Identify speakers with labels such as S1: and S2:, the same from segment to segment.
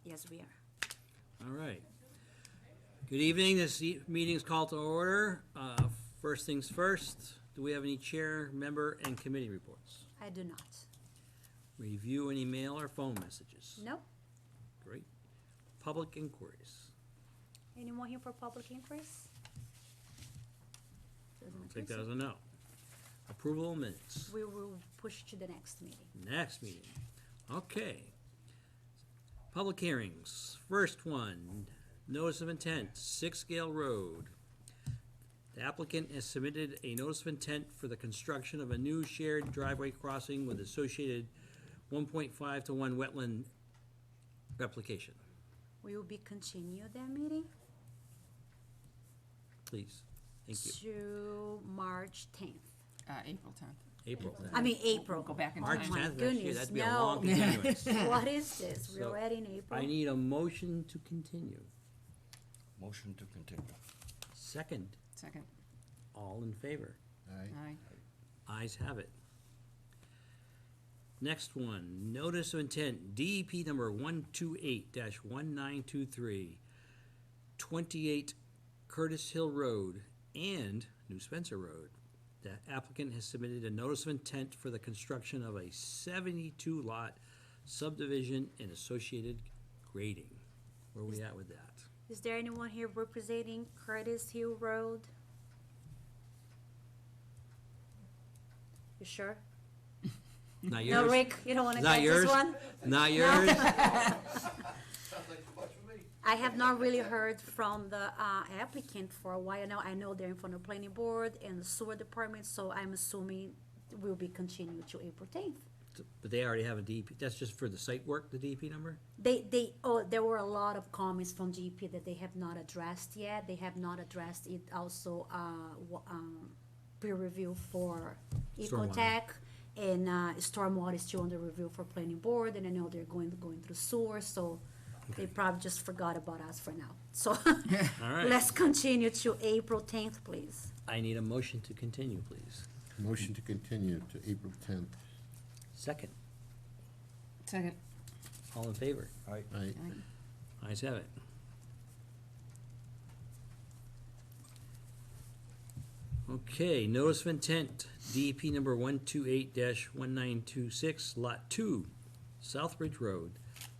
S1: Yes, we are.
S2: All right. Good evening. This meeting is called to order. First things first, do we have any chair, member, and committee reports?
S1: I do not.
S2: Review any mail or phone messages?
S1: Nope.
S2: Great. Public inquiries?
S1: Anyone here for public inquiries? Doesn't
S2: I
S1: appear
S2: think that
S1: so.
S2: is a no. Approval of minutes?
S1: We will push to the next meeting.
S2: Next meeting. Okay. Public hearings. First one, notice of intent, 6 Gale Road. The applicant has submitted a notice of intent for the construction of a new shared driveway crossing with associated 1.5 to 1 wetland replication.
S1: We will be continue that meeting
S2: Please. Thank you.
S1: to March 10th.
S3: April 10th.
S2: April.
S1: I mean, April.
S3: Go back in
S2: March
S3: time.
S1: my
S2: 10th next year,
S1: goodness,
S2: that'd be a
S1: no.
S2: long continuance.
S1: What is this? We're
S2: So,
S1: already in April?
S2: I need a motion to continue.
S4: Motion to continue.
S2: Second,
S3: Second.
S2: all in favor?
S4: Aye.
S3: Aye.
S2: Ayes have it. Next one, notice of intent, DEP number 128-1923, 28 Curtis Hill Road and New Spencer Road. The applicant has submitted a notice of intent for the construction of a 72-lot subdivision and associated grading. Where are we at with that?
S1: Is there anyone here representing Curtis Hill Road? You sure?
S2: Not yours?
S1: No, Rick, you don't want to
S2: Not
S1: get
S2: yours?
S1: this one?
S2: Not yours?
S1: I have not really heard from the applicant for a while now. I know they're in front of the planning board and the sewer department, so I'm assuming will be continued to April 10th.
S2: But they already have a DEP, that's just for the site work, the DEP number?
S1: There were a lot of comments from GP that they have not addressed yet. They have not addressed it also, peer review for
S2: Stormwater.
S1: Ecotech. And stormwater is still under review for planning board, and I know they're going through sewer, so they
S2: Okay.
S1: probably just forgot about us for now. So
S2: All right.
S1: let's continue to April 10th, please.
S2: I need a motion to continue, please.
S4: Motion to continue to April 10th.
S2: Second,
S3: Second.
S2: all in favor?
S4: Aye.
S3: Aye.
S2: Ayes have it. Okay, notice of intent, DEP number 128-1926, Lot 2, Southbridge Road.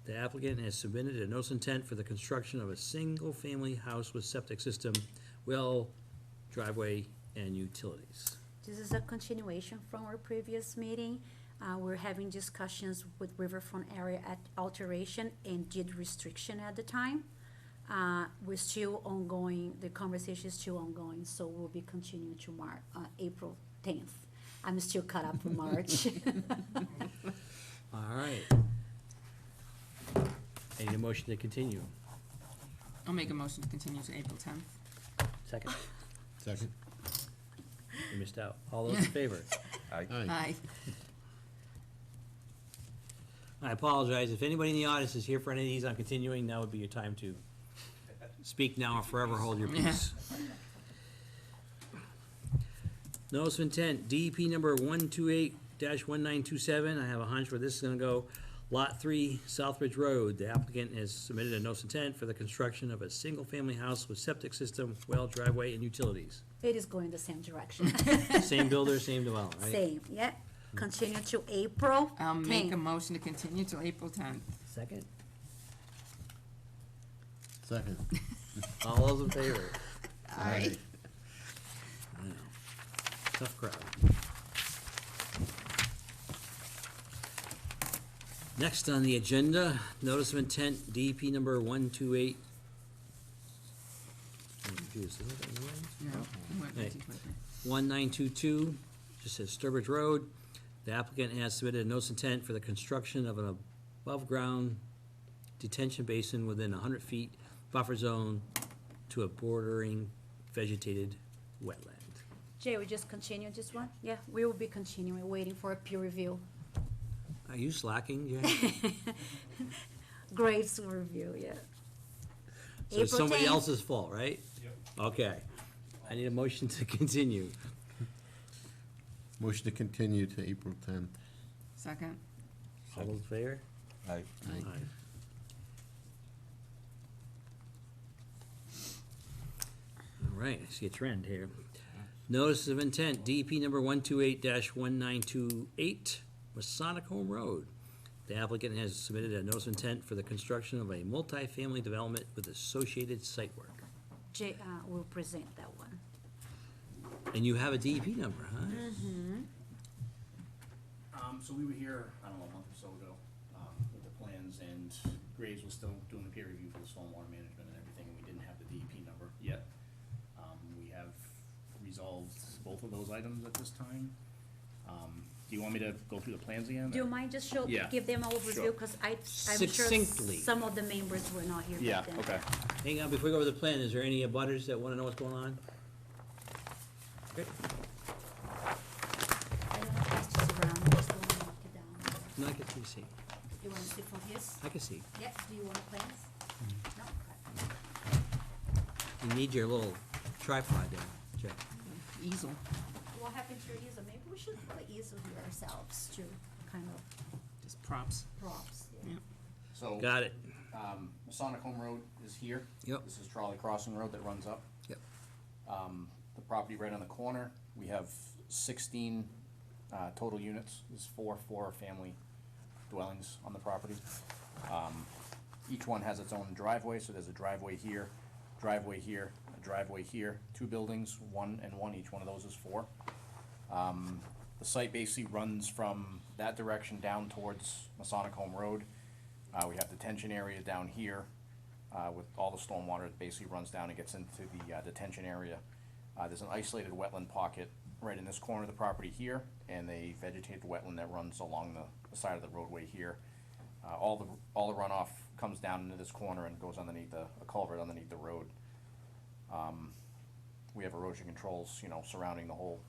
S2: The applicant has submitted a notice of intent for the construction of a single-family house with septic system, well, driveway, and utilities.
S1: This is a continuation from our previous meeting. We're having discussions with riverfront area at alteration and deed restriction at the time. We're still ongoing, the conversation is still ongoing, so we'll be continuing to April 10th. I'm still caught up for March.
S2: All right. I need a motion to continue.
S3: I'll make a motion to continue to April 10th.
S2: Second,
S4: Second.
S2: you missed out. All those in favor?
S4: Aye.
S3: Aye.
S2: I apologize. If anybody in the audience is here for any of these on continuing, now would be your time to speak now or forever hold your peace. Notice of intent, DEP number 128-1927. I have a hunch where this is going to go. Lot 3, Southbridge Road. The applicant has submitted a notice of intent for the construction of a single-family house with septic system, well, driveway, and utilities.
S1: It is going the same direction.
S2: Same builder, same developer, right?
S1: Same, yeah. Continue to April
S3: I'll make a
S1: 10th.
S3: motion to continue to April 10th.
S2: Second?
S4: Second.
S2: All those in favor?
S4: Aye.
S2: I know. Tough crowd. Next on the agenda, notice of intent, DEP number 128. I'm confused, isn't that the right?
S3: No, we went
S2: Hey.
S3: too quickly.
S2: 1922, just says Sturbridge Road. The applicant has submitted a notice of intent for the construction of an above-ground detention basin within 100 feet buffer zone to a bordering vegetated wetland.
S1: Jay, we just continue this one? Yeah, we will be continuing, waiting for a peer review.
S2: Are you slacking, Jay?
S1: Graves review, yeah.
S2: So it's
S1: April
S2: somebody
S1: 10th.
S2: else's fault, right? Yep. Okay. I need a motion to continue.
S4: Motion to continue to April 10th.
S3: Second.
S2: All those in favor?
S4: Aye.
S2: Aye. right, I see a trend here. Notice of intent, DEP number 128-1928, Masonic Home Road. The applicant has submitted a notice of intent for the construction of a multifamily development with associated site work.
S1: Jay, will present that one.
S2: And you have a DEP number, huh?
S5: So we were here, I don't know, a month or so ago, with the plans, and Graves was still doing the peer review for the stormwater management and everything, and we didn't have the DEP number yet. We have resolved both of those items at this time. Do you want me to go through the plans again?
S1: Do you mind just
S5: Yeah,
S1: give them an overview,
S5: sure.
S1: cause I'm sure
S2: Succinctly.
S1: some of the members were not here
S5: Yeah,
S1: back then.
S5: okay.
S2: Hang on, before we go over the plan, is there any abutters that wanna know what's going on? Okay.
S1: I don't know if that's just around, I just don't wanna knock it down.
S2: No, I can see.
S1: You wanna see from his?
S2: I can see.
S1: Yeah, do you want plans? No? Okay.
S2: You need your little tripod there, Jack.
S3: Easel.
S1: What happened to your easel? Maybe we should put an easel here ourselves to kind of
S3: Just props.
S1: props, yeah.
S3: Yeah.
S5: So,
S2: Got it.
S5: Masonic Home Road is here.
S2: Yep.
S5: This is Trolley Crossing Road that runs up.
S2: Yep.
S5: The property right on the corner, we have 16 total units. There's four family dwellings on the property. Each one has its own driveway, so there's a driveway here, a driveway here, two buildings, one and one, each one of those is four. The site basically runs from that direction down towards Masonic Home Road. We have detention area down here, with all the stormwater, it basically runs down and gets into the detention area. There's an isolated wetland pocket right in this corner of the property here, and a vegetated wetland that runs along the side of the roadway here. All the runoff comes down into this corner and goes underneath a culvert underneath the road. We have erosion controls, surrounding the whole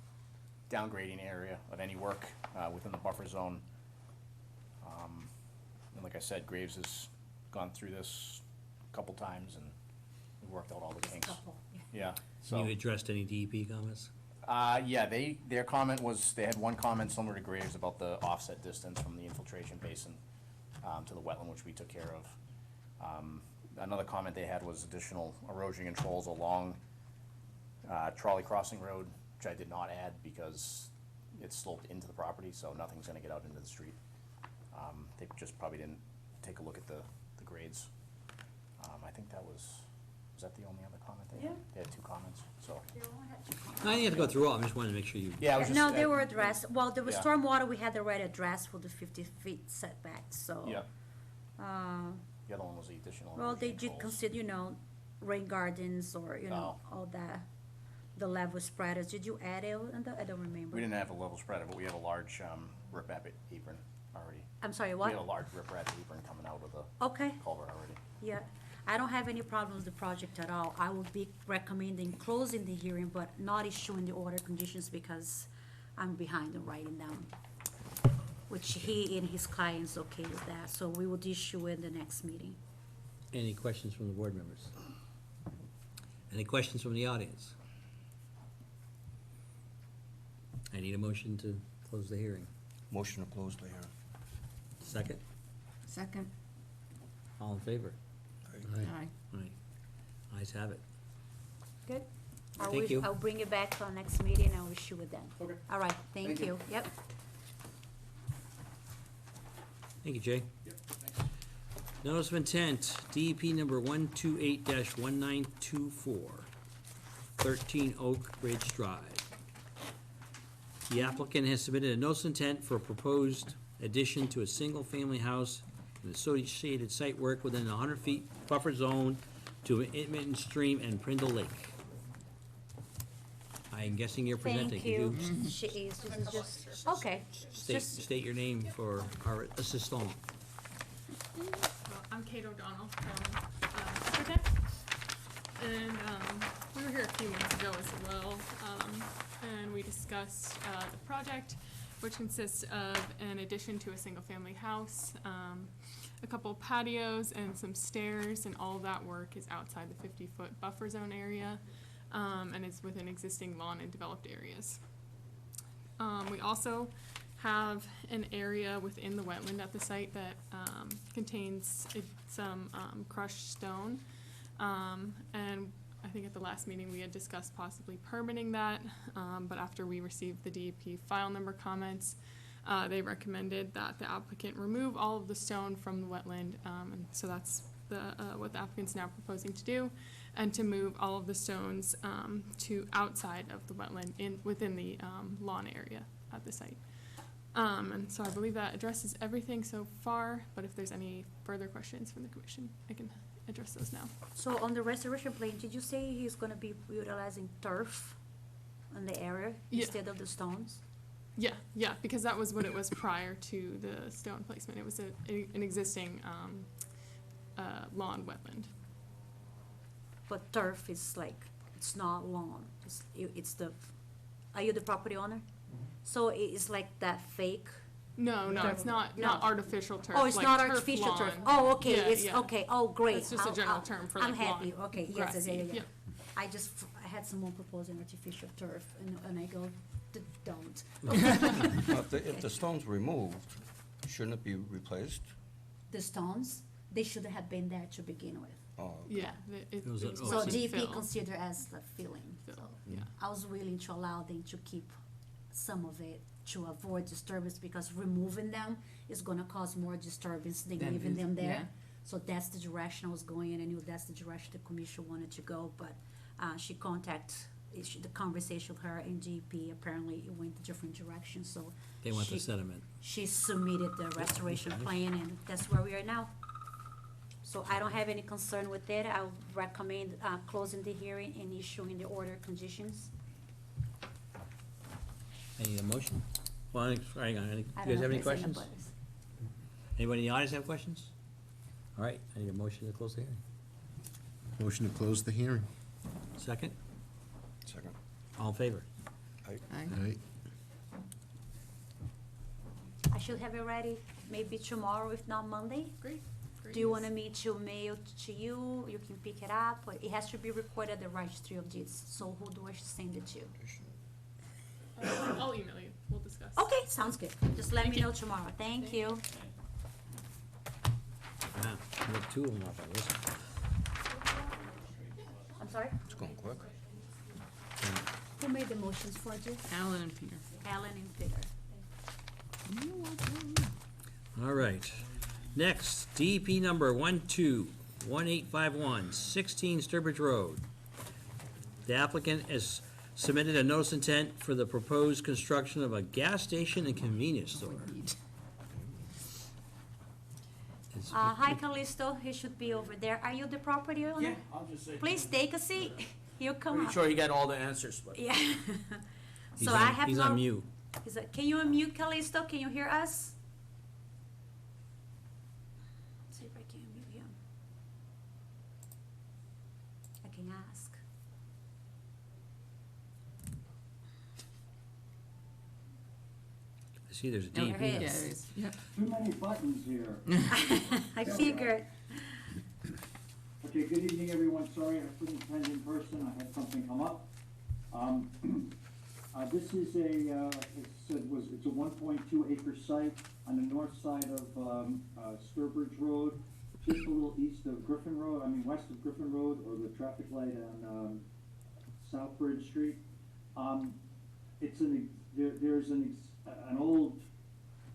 S5: downgrading area of any work, within the buffer zone. And like I said, Graves has gone through this a couple times and we worked out all the kinks.
S1: Couple, yeah.
S5: Yeah, so.
S2: You addressed any DEP comments?
S5: Yeah, their comment was, they had one comment similar to Graves about the offset distance from the infiltration basin, to the wetland, which we took care of. Another comment they had was additional erosion controls along, Trolley Crossing Road, which I did not add because it's sloped into the property, so nothing's gonna get out into the street. They just probably didn't take a look at the grades. I think was that the only other comment they had?
S1: Yeah.
S5: They had two comments, so.
S1: They only had two comments.
S2: No, you have to go through all, I just wanted to make sure you.
S5: Yeah, I was just.
S1: No, they were addressed, well, there was
S5: Yeah.
S1: stormwater, we had the right address for the 50 feet setback, so.
S5: Yeah,
S1: Uh,
S5: the other one was the additional.
S1: well, they
S5: erosion
S1: did
S5: controls.
S1: consider, rain gardens or, all that, the level spreaders, did you add it, I don't remember.
S5: We didn't have a level spreader, but we have a large, riprap apron already.
S1: I'm sorry,
S5: We
S1: what?
S5: have a large riprap apron coming out of the
S1: Okay,
S5: culvert already.
S1: yeah, I don't have any problems with the project at all, I would be recommending closing the hearing, but not issuing the order conditions because I'm behind on writing them. Which he and his client's okay with that, so we will issue in the next meeting.
S2: Any questions from the board members? Any questions from the audience? I need a motion to close the hearing.
S6: Motion to close the hearing.
S2: Second,
S3: Second.
S2: all in favor?
S3: Aye.
S2: Aye. Ayes have it.
S1: Good.
S2: Thank you.
S1: I'll bring it back to our next meeting and I'll issue it then.
S5: Okay.
S1: All right, thank you, yep.
S2: Thank you, Jay.
S5: Yep, thanks.
S2: Notice of intent, DEP number 128-1924, 13 Oak Ridge Drive. The applicant has submitted a notice of intent for a proposed addition to a single-family house and associated site work within a 100 feet buffer zone to Itman Stream and Prindle Lake. I'm guessing you're presenting.
S1: Thank you. She is, this is just, okay.
S2: State your name for our assistant.
S7: Well, I'm Kate O'Donnell from Architect, and we were here a few months ago as well, and we discussed the project, which consists of an addition to a single-family house, a couple patios, and some stairs, and all of that work is outside the 50-foot buffer zone area, and is within existing lawn and developed areas. We also have an area within the wetland at the site that contains some crushed stone. And I think at the last meeting, we had discussed possibly permitting that, but after we received the DEP file number comments, they recommended that the applicant remove all of the stone from the wetland, and so that's what the applicant's now proposing to do, and to move all of the stones to outside of the wetland within the lawn area at the site. And so I believe that addresses everything so far, but if there's any further questions from the commission, I can address those now.
S1: So on the restoration plan, did you say he's gonna be utilizing turf in the area
S7: Yeah.
S1: instead of the stones?
S7: Yeah, because that was what it was prior to the stone placement. It was an existing lawn wetland.
S1: But turf is like, it's not lawn, it's the, are you the property owner? So it's like that fake?
S7: No,
S1: Turf.
S7: it's not
S1: No.
S7: artificial turf.
S1: Oh, it's
S7: like
S1: not
S7: turf
S1: artificial turf.
S7: lawn.
S1: Oh, okay,
S7: Yeah,
S1: it's,
S7: yeah.
S1: okay, oh, great.
S7: It's just a general term for
S1: I'm
S7: like
S1: happy,
S7: lawn.
S1: okay, yes,
S7: Grassy,
S1: yeah.
S7: yep.
S1: I had someone proposing artificial turf, and I go, don't.
S6: Well, if the stone's removed, shouldn't it be replaced?
S1: The stones, they should have been there to begin with.
S6: Oh,
S7: Yeah.
S2: It was an
S1: So
S2: Oh,
S1: DEP
S7: fill.
S1: consider as the filling,
S7: Fill,
S1: so.
S7: yeah.
S1: I was willing to allow them to keep some of it to avoid disturbance, because removing them is gonna cause more disturbance than
S3: Than
S1: leaving
S3: is-
S1: them there.
S3: yeah.
S1: So that's the direction I was going, and I knew that's the direction the commission wanted to go, but, she the conversation with her and DEP, apparently it went a different direction, so.
S2: They want the
S1: she-
S2: sediment.
S1: She submitted the restoration plan, and that's where we are now. So I don't have any concern with it. I would recommend, closing the hearing and issuing the order conditions.
S2: Any motion? Well, hang on, you
S1: I
S2: guys
S1: don't know
S2: have any
S1: if there's any
S2: questions?
S1: butters.
S2: Anybody in the audience have questions? All right, I need a motion to close the hearing.
S4: Motion to close the hearing.
S2: Second,
S6: second.
S2: all in favor?
S3: Aye.
S4: All right.
S1: I should have it ready maybe tomorrow, if not Monday.
S7: Great. Great
S1: Do you
S7: news.
S1: want me to mail to you? You can pick it up, or it has to be recorded at the registry of deeds. So who do I send it to?
S7: I'll email you. We'll discuss.
S1: Okay, sounds good. Just let
S7: Thank
S1: me
S7: you.
S1: know tomorrow. Thank you.
S2: Wow, we have two of them off our list.
S1: I'm sorry?
S6: It's going quick.
S1: Who made the motions for you?
S3: Alan and Peter.
S1: Alan and Peter.
S2: All right. Next, DEP number 121851, 16 Sturbridge Road. The applicant has submitted a notice intent for the proposed construction of a gas station and convenience store. It's-
S1: Hi Callisto, he should be over there. Are you the property owner?
S8: Yeah, I'll just say.
S1: Please take a seat. He'll come
S8: Pretty
S1: up.
S8: sure you got all the answers, but.
S1: Yeah.
S2: He's
S1: So
S2: on-
S1: I have
S2: He's
S1: no.
S2: on mute.
S1: Can you unmute Callisto? Can you hear us? See if I can unmute him. I can ask.
S2: I see there's a
S1: There
S2: DEP.
S1: he
S3: Yeah,
S1: is.
S3: it is. Yep.
S9: Too many buttons here.
S1: I figured.
S9: Okay, good evening, everyone. Sorry I couldn't attend in person. I had something come up. This is it's a 1.2 acre site on the north side of, Sturbridge Road, just a little east of Griffin Road, west of Griffin Road, or the traffic light on, Southbridge Street. There's an old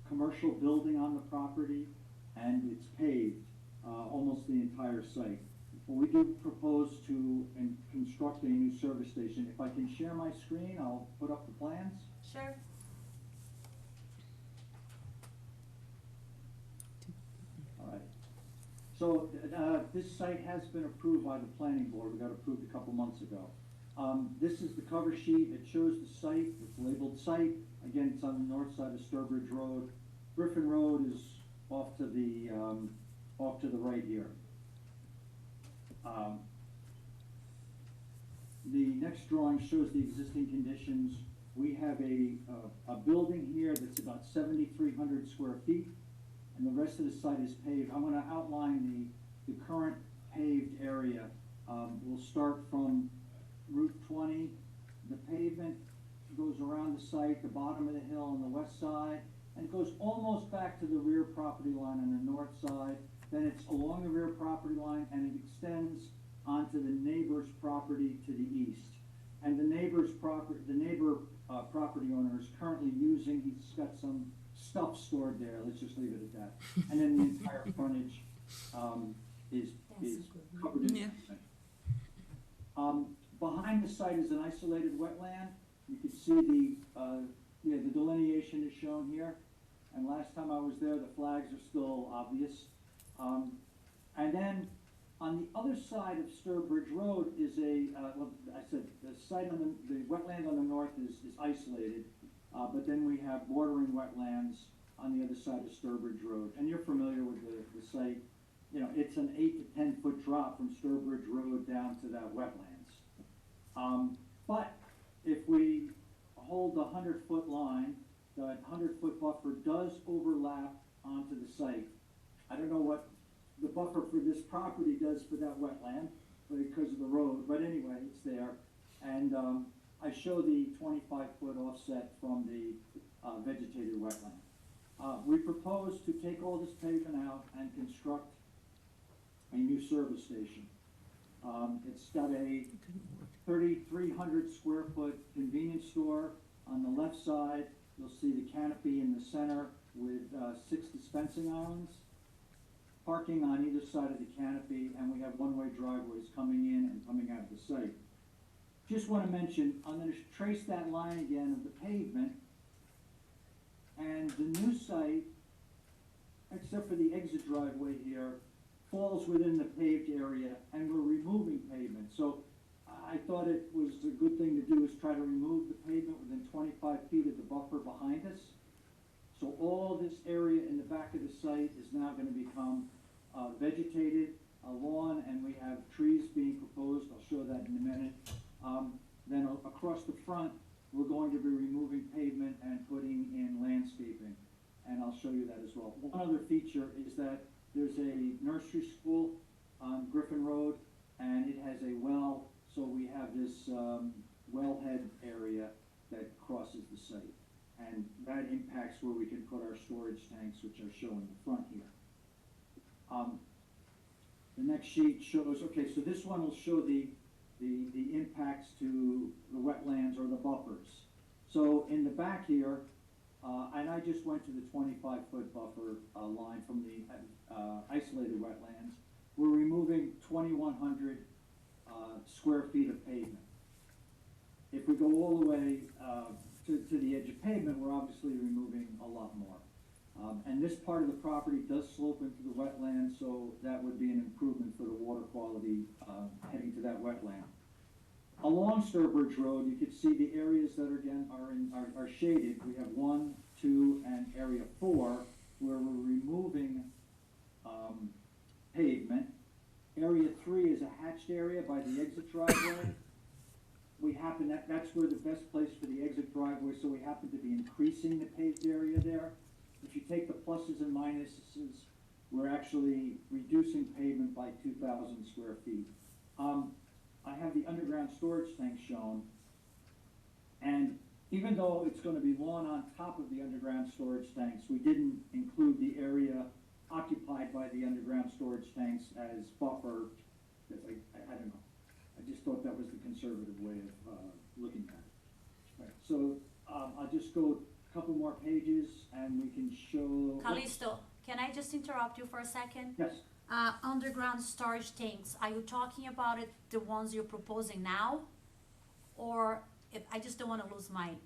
S9: commercial building on the property, and it's paved, almost the entire site. We do propose to construct a new service station. If I can share my screen, I'll put up the plans.
S1: Sure.
S9: All right. So, this site has been approved by the planning board. We got approved a couple months ago. This is the cover sheet. It shows the site. It's labeled site. Again, it's on the north side of Sturbridge Road. Griffin Road is off to the right here. The next drawing shows the existing conditions. We have a building here that's about 7,300 square feet, and the rest of the site is paved. I'm gonna outline the current paved area. We'll start from Route 20. The pavement goes around the site, the bottom of the hill on the west side, and it goes almost back to the rear property line on the north side. Then it's along the rear property line, and it extends onto the neighbor's property to the east. And the neighbor property owner is currently using, he's got some stuff stored there, let's just leave it at that. And then the entire frontage, is covered in.
S3: Yeah.
S9: Behind the site is an isolated wetland. You can see the delineation is shown here. And last time I was there, the flags are still obvious. And then on the other side of Sturbridge Road is well, I said the site on the wetland on the north is isolated, but then we have bordering wetlands on the other side of Sturbridge Road. And you're familiar with the site. You know, it's an 8 to 10 foot drop from Sturbridge Road down to that wetlands. But if we hold the 100-foot line, the 100-foot buffer does overlap onto the site. I don't know what the buffer for this property does for that wetland, because of the road, but anyway, it's there. And I show the 25-foot offset from the vegetated wetland. We propose to take all this pavement out and construct a new service station. It's got a 3,300 square foot convenience store on the left side. You'll see the canopy in the center with 6 dispensing islands. Parking on either side of the canopy, and we have one-way driveways coming in and coming out of the site. Just want to mention, I'm going to trace that line again of the pavement, and the new site, except for the exit driveway here, falls within the paved area, and we're removing pavement. So I thought it was a good thing to do is try to remove the pavement within 25 feet of the buffer behind us. So all this area in the back of the site is now going to become vegetated, a lawn, and we have trees being proposed. I'll show that in a minute. Then across the front, we're going to be removing pavement and putting in landscaping, and I'll show you that as well. One other feature is that there's a nursery school on Griffin Road, and it has a well, so we have this wellhead area that crosses the site. And that impacts where we can put our storage tanks, which are shown in the front here. The next sheet shows, okay, so this one will show the impacts to the wetlands or the buffers. So in the back here, and I just went to the 25-foot buffer line from the isolated wetlands, we're removing 2,100 square feet of pavement. If we go all the way to the edge of pavement, we're obviously removing a lot more. And this part of the property does slope into the wetland, so that would be an improvement for the water quality heading to that wetland. Along Sturbridge Road, you can see the areas that are shaded. We have 1, 2, and area 4, where we're removing pavement. Area 3 is a hatched area by the exit driveway. That's where the best place for the exit driveway, so we happen to be increasing the paved area there. If you take the pluses and minuses, we're actually reducing pavement by 2,000 square feet. I have the underground storage tank shown, and even though it's going to be lawn on top of the underground storage tanks, we didn't include the area occupied by the underground storage tanks as buffer, because I don't know. I just thought that was the conservative way of looking at it. Right. So I'll just go a couple more pages and we can show.
S1: Callisto, can I just interrupt you for a second?
S9: Yes.
S1: Underground storage tanks, are you talking about it, the ones you're proposing now? Or, if I just don't wanna lose my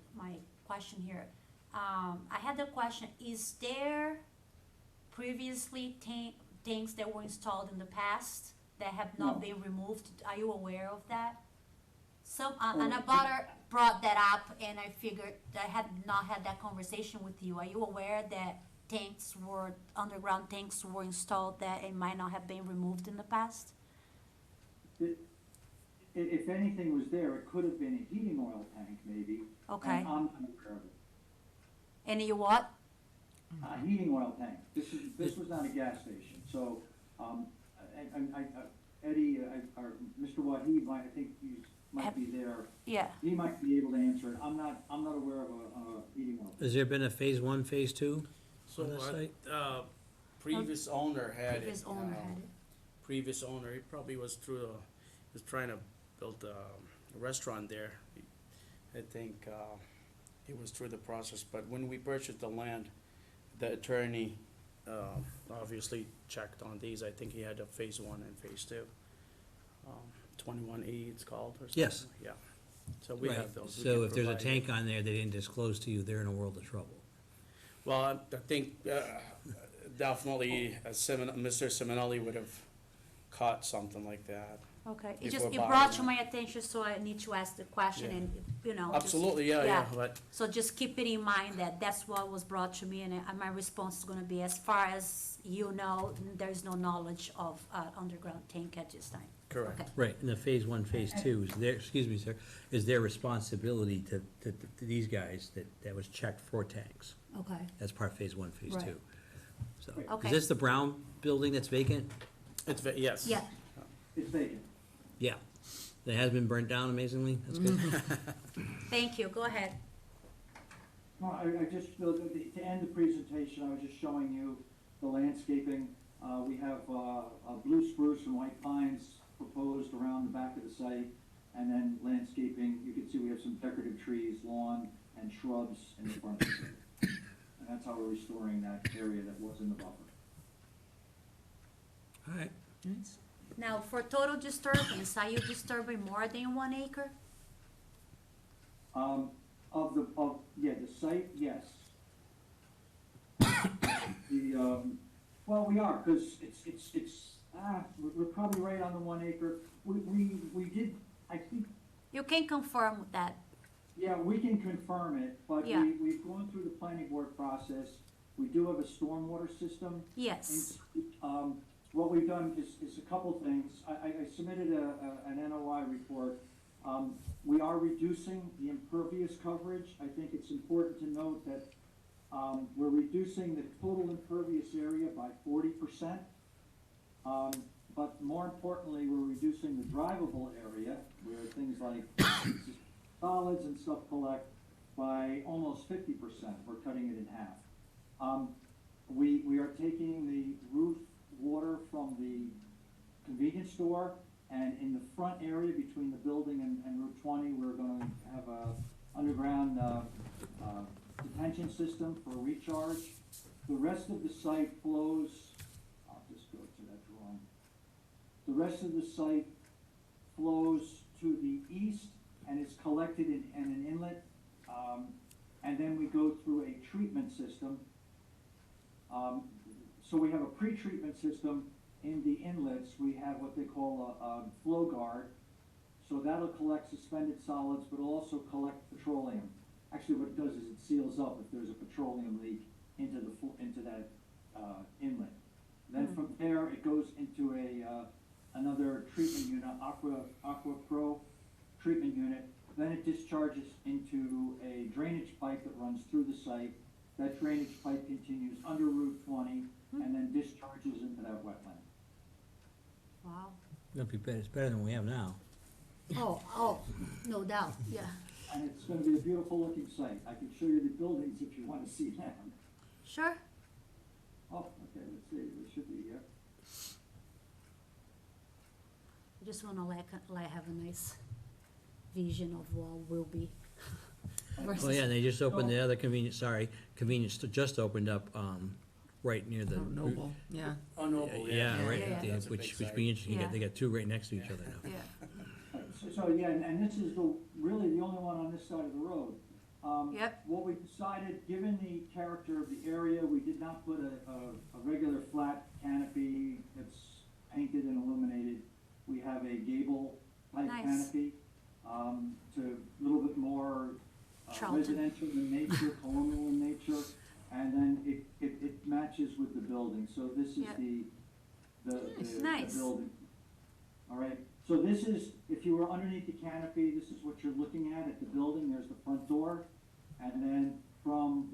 S1: question here. I had the question, is there previously tanks that were installed in the past that have not been removed? Are you aware of that? An abutter brought that up, and I figured I had not had that conversation with you. Are you aware that underground tanks were installed that it might not have been removed in the past?
S9: If anything was there, it could have been a heating oil tank, maybe.
S1: Okay.
S9: And I'm unaware of it.
S1: And you what?
S9: A heating oil tank. This was not a gas station. So, Eddie, or Mr. Wahid might, I think he might be there.
S1: Yeah.
S9: He might be able to answer it. I'm not aware of a heating oil tank.
S2: Has there been a phase 1, phase 2?
S8: So,
S2: on the site?
S8: previous owner had it.
S1: Previous owner had it.
S8: Previous owner, it probably was through was trying to build a restaurant there. I think it was through the process, but when we purchased the land, the attorney obviously checked on these. I think he had a phase 1 and phase 2. 21E it's called or something.
S2: Yes.
S8: Yeah. So we
S2: Right.
S8: have those. We
S2: So
S8: can
S2: if there's a
S8: provide
S2: tank on there they didn't disclose to you, they're in a world of trouble.
S8: Well, I think definitely Mr. Simonelli would have caught something like that.
S1: Okay,
S8: Before
S1: it
S8: buying
S1: brought to
S8: it.
S1: my attention, so I need to ask the question
S8: Yeah.
S1: and, you know. just-
S8: Absolutely, yeah, but
S1: So just keep it in mind that that's what was brought to me, and my response is gonna be, as far as you know, there is no knowledge of, underground tank at this time.
S8: correct.
S1: Okay.
S2: Right, and the phase 1, phase 2 is their, excuse me, sir, is their responsibility to these guys that was checked for tanks.
S1: Okay,
S2: That's part of phase 1, phase
S1: Right.
S2: 2. So,
S1: Okay.
S2: is this the brown building that's vacant?
S8: Yes.
S1: yeah,
S9: It's vacant.
S2: Yeah. That has been burnt down amazingly, that's good.
S1: thank you, go ahead.
S9: No, I just, to end the presentation, I was just showing you the landscaping. We have blue spruce and white pines proposed around the back of the site, and then landscaping. You can see we have some decorative trees, lawn, and shrubs in the front of the site. And that's how we're restoring that area that was in the buffer.
S2: All right.
S3: Nice.
S1: Now, for total disturbance, are you disturbing more than 1 acre?
S9: The site, yes. Well, we are, because we're probably right on the 1 acre. We did, I think,
S1: You can confirm that,
S9: yeah, we can confirm it, but
S1: Yeah.
S9: we've gone through the planning board process. We do have a stormwater system.
S1: yes,
S9: What we've done is a couple things. I submitted an NOI report. We are reducing the impervious coverage. I think it's important to note that we're reducing the total impervious area by 40%. But more importantly, we're reducing the drivable area, where things like solids and stuff collect, by almost 50%. We're cutting it in half. We are taking the roof water from the convenience store, and in the front area between the building and Route 20, we're gonna have a underground, detention system for recharge. The rest of the site flows, I'll just go to that drawing. The rest of the site flows to the east and is collected in an inlet. And then we go through a treatment system. So we have a pre-treatment system in the inlets. We have what they call a flow guard. So that'll collect suspended solids, but it'll also collect petroleum. Actually, what it does is it seals up if there's a petroleum leak into that inlet. Then from there, it goes into another treatment unit, Aqua Pro treatment unit. Then it discharges into a drainage pipe that runs through the site. That drainage pipe continues under Route 20 and then discharges into that wetland.
S1: wow.
S2: It'll be better, it's better than we have now.
S1: Oh, no doubt, yeah.
S9: And it's gonna be a beautiful looking site. I can show you the buildings if you wanna see them.
S1: Sure,
S9: Oh, okay, let's see, they should be here.
S1: I just wanna have a nice vision of what will be.
S2: Well, yeah, and they just opened the other convenience store just opened up, right near the.
S3: Oh, Noble, yeah.
S8: Oh, Noble,
S2: Yeah, right,
S1: Yeah,
S2: at the-
S8: That's a
S2: which
S8: big
S2: be
S8: site.
S2: interesting,
S1: Yeah.
S2: they got two right next to each other now.
S1: Yeah,
S9: So yeah, and this is really the only one on this side of the road.
S1: Yep.
S9: What we decided, given the character of the area, we did not put a regular flat canopy that's painted and illuminated. We have a gable type
S1: Nice.
S9: canopy, to a little bit more
S1: Charlton.
S9: residential in nature, colonial in nature, and then it matches with the building. So this is
S1: Yep.
S9: the
S1: Nice.
S9: building. All right, so this is, if you were underneath the canopy, this is what you're looking at the building. There's the front door. And then from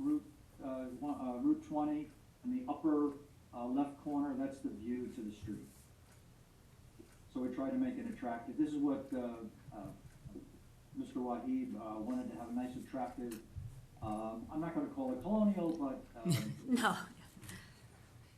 S9: Route 20, in the upper left corner, that's the view to the street. So we try to make it attractive. This is what Mr. Wahib wanted to have a nice, attractive, I'm not gonna call it colonial, but
S1: no,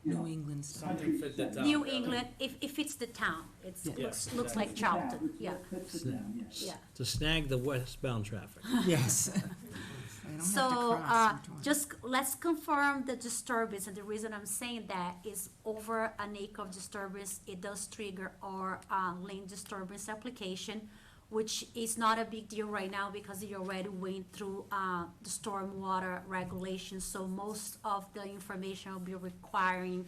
S9: you
S3: New
S9: know,
S3: England style.
S8: Something fit the town.
S1: New England, if it's the town, it's,
S3: Yeah.
S1: looks like
S9: It's the town,
S1: Charlton,
S9: it's
S1: yeah,
S9: what fits the town, yes.
S1: yeah.
S2: To snag the westbound traffic.
S3: Yes. I don't have to
S1: So,
S3: cross from
S1: just, let's confirm the disturbance, and the reason I'm saying that is over an acre of disturbance, it does trigger our, land disturbance application, which is not a big deal right now because you already went through, the stormwater regulations, so most of the information will be requiring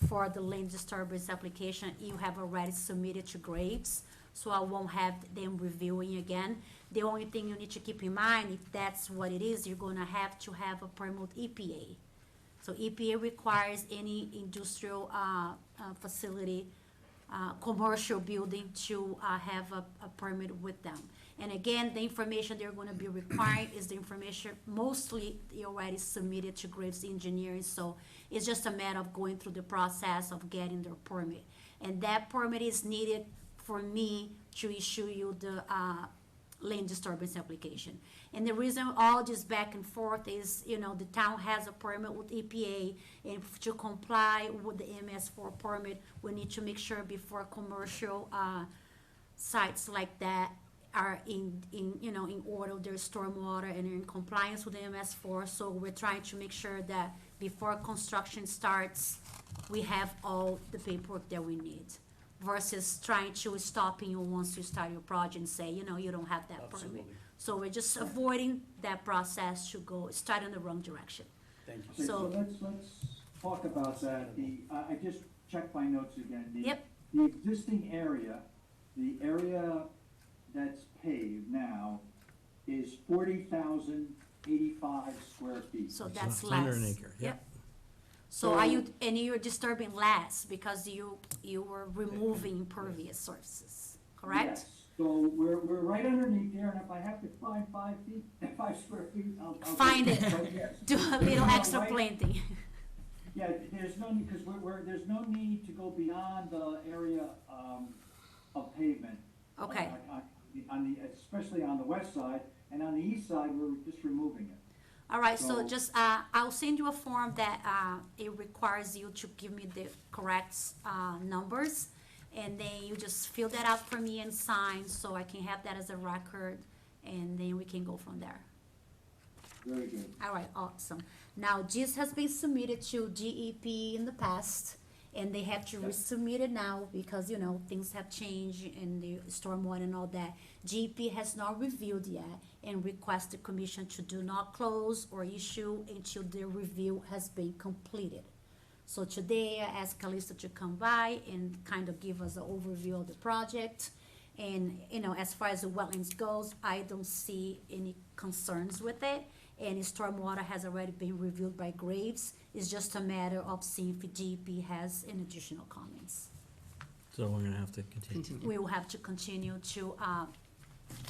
S1: for the land disturbance application, you have already submitted to Graves, so I won't have them reviewing again. The only thing you need to keep in mind, if that's what it is, you're gonna have to have a permit with EPA. So EPA requires any industrial, facility, commercial building to, have a permit with them. And again, the information they're gonna be requiring is the information mostly they already submitted to Graves Engineering, so it's just a matter of going through the process of getting their permit. And that permit is needed for me to issue you the, land disturbance application. And the reason all this back and forth is, you know, the town has a permit with EPA, and to comply with the MS4 permit, we need to make sure before commercial, sites like that are you know, in order, their stormwater and in compliance with the MS4, so we're trying to make sure that before construction starts, we have all the paperwork that we need, versus trying to stopping you once you start your project and say, you know, you don't have that permit.
S8: Absolutely.
S1: So we're just avoiding that process to go, start in the wrong direction.
S8: Thank you.
S9: Okay, so
S1: So-
S9: let's talk about that. I just checked my notes again.
S1: Yep.
S9: The existing area, the area that's paved now is 40,085 square feet.
S1: So that's less.
S2: Under an acre, yep.
S1: So are you, and you're disturbing less because you were removing impervious surfaces, correct?
S9: Yes. So we're right underneath there, and if I have to find 5 feet, 5 square feet, I'll.
S1: Find it.
S9: But yes.
S1: Do a little
S9: No,
S1: extra
S9: right-
S1: planting.
S9: Yeah, there's no need, because there's no need to go beyond the area, of pavement.
S1: Okay,
S9: On the, especially on the west side, and on the east side, we're just removing it.
S1: all right, so
S9: So-
S1: just, I'll send you a form that, it requires you to give me the correct, numbers. And then you just fill that out for me and sign, so I can have that as a record, and then we can go from there.
S9: Very good.
S1: All right, awesome. Now, this has been submitted to DEP in the past, and they have to resubmit it now because, you know, things have changed in the stormwater and all that. DEP has not reviewed yet and request the commission to do not close or issue until the review has been completed. So today, I asked Calista to come by and kind of give us an overview of the project. And, you know, as far as the wetlands goes, I don't see any concerns with it. And stormwater has already been reviewed by Graves. It's just a matter of seeing if DEP has any additional comments.
S2: So we're gonna have to continue.
S3: Continue.
S1: We will have to continue to,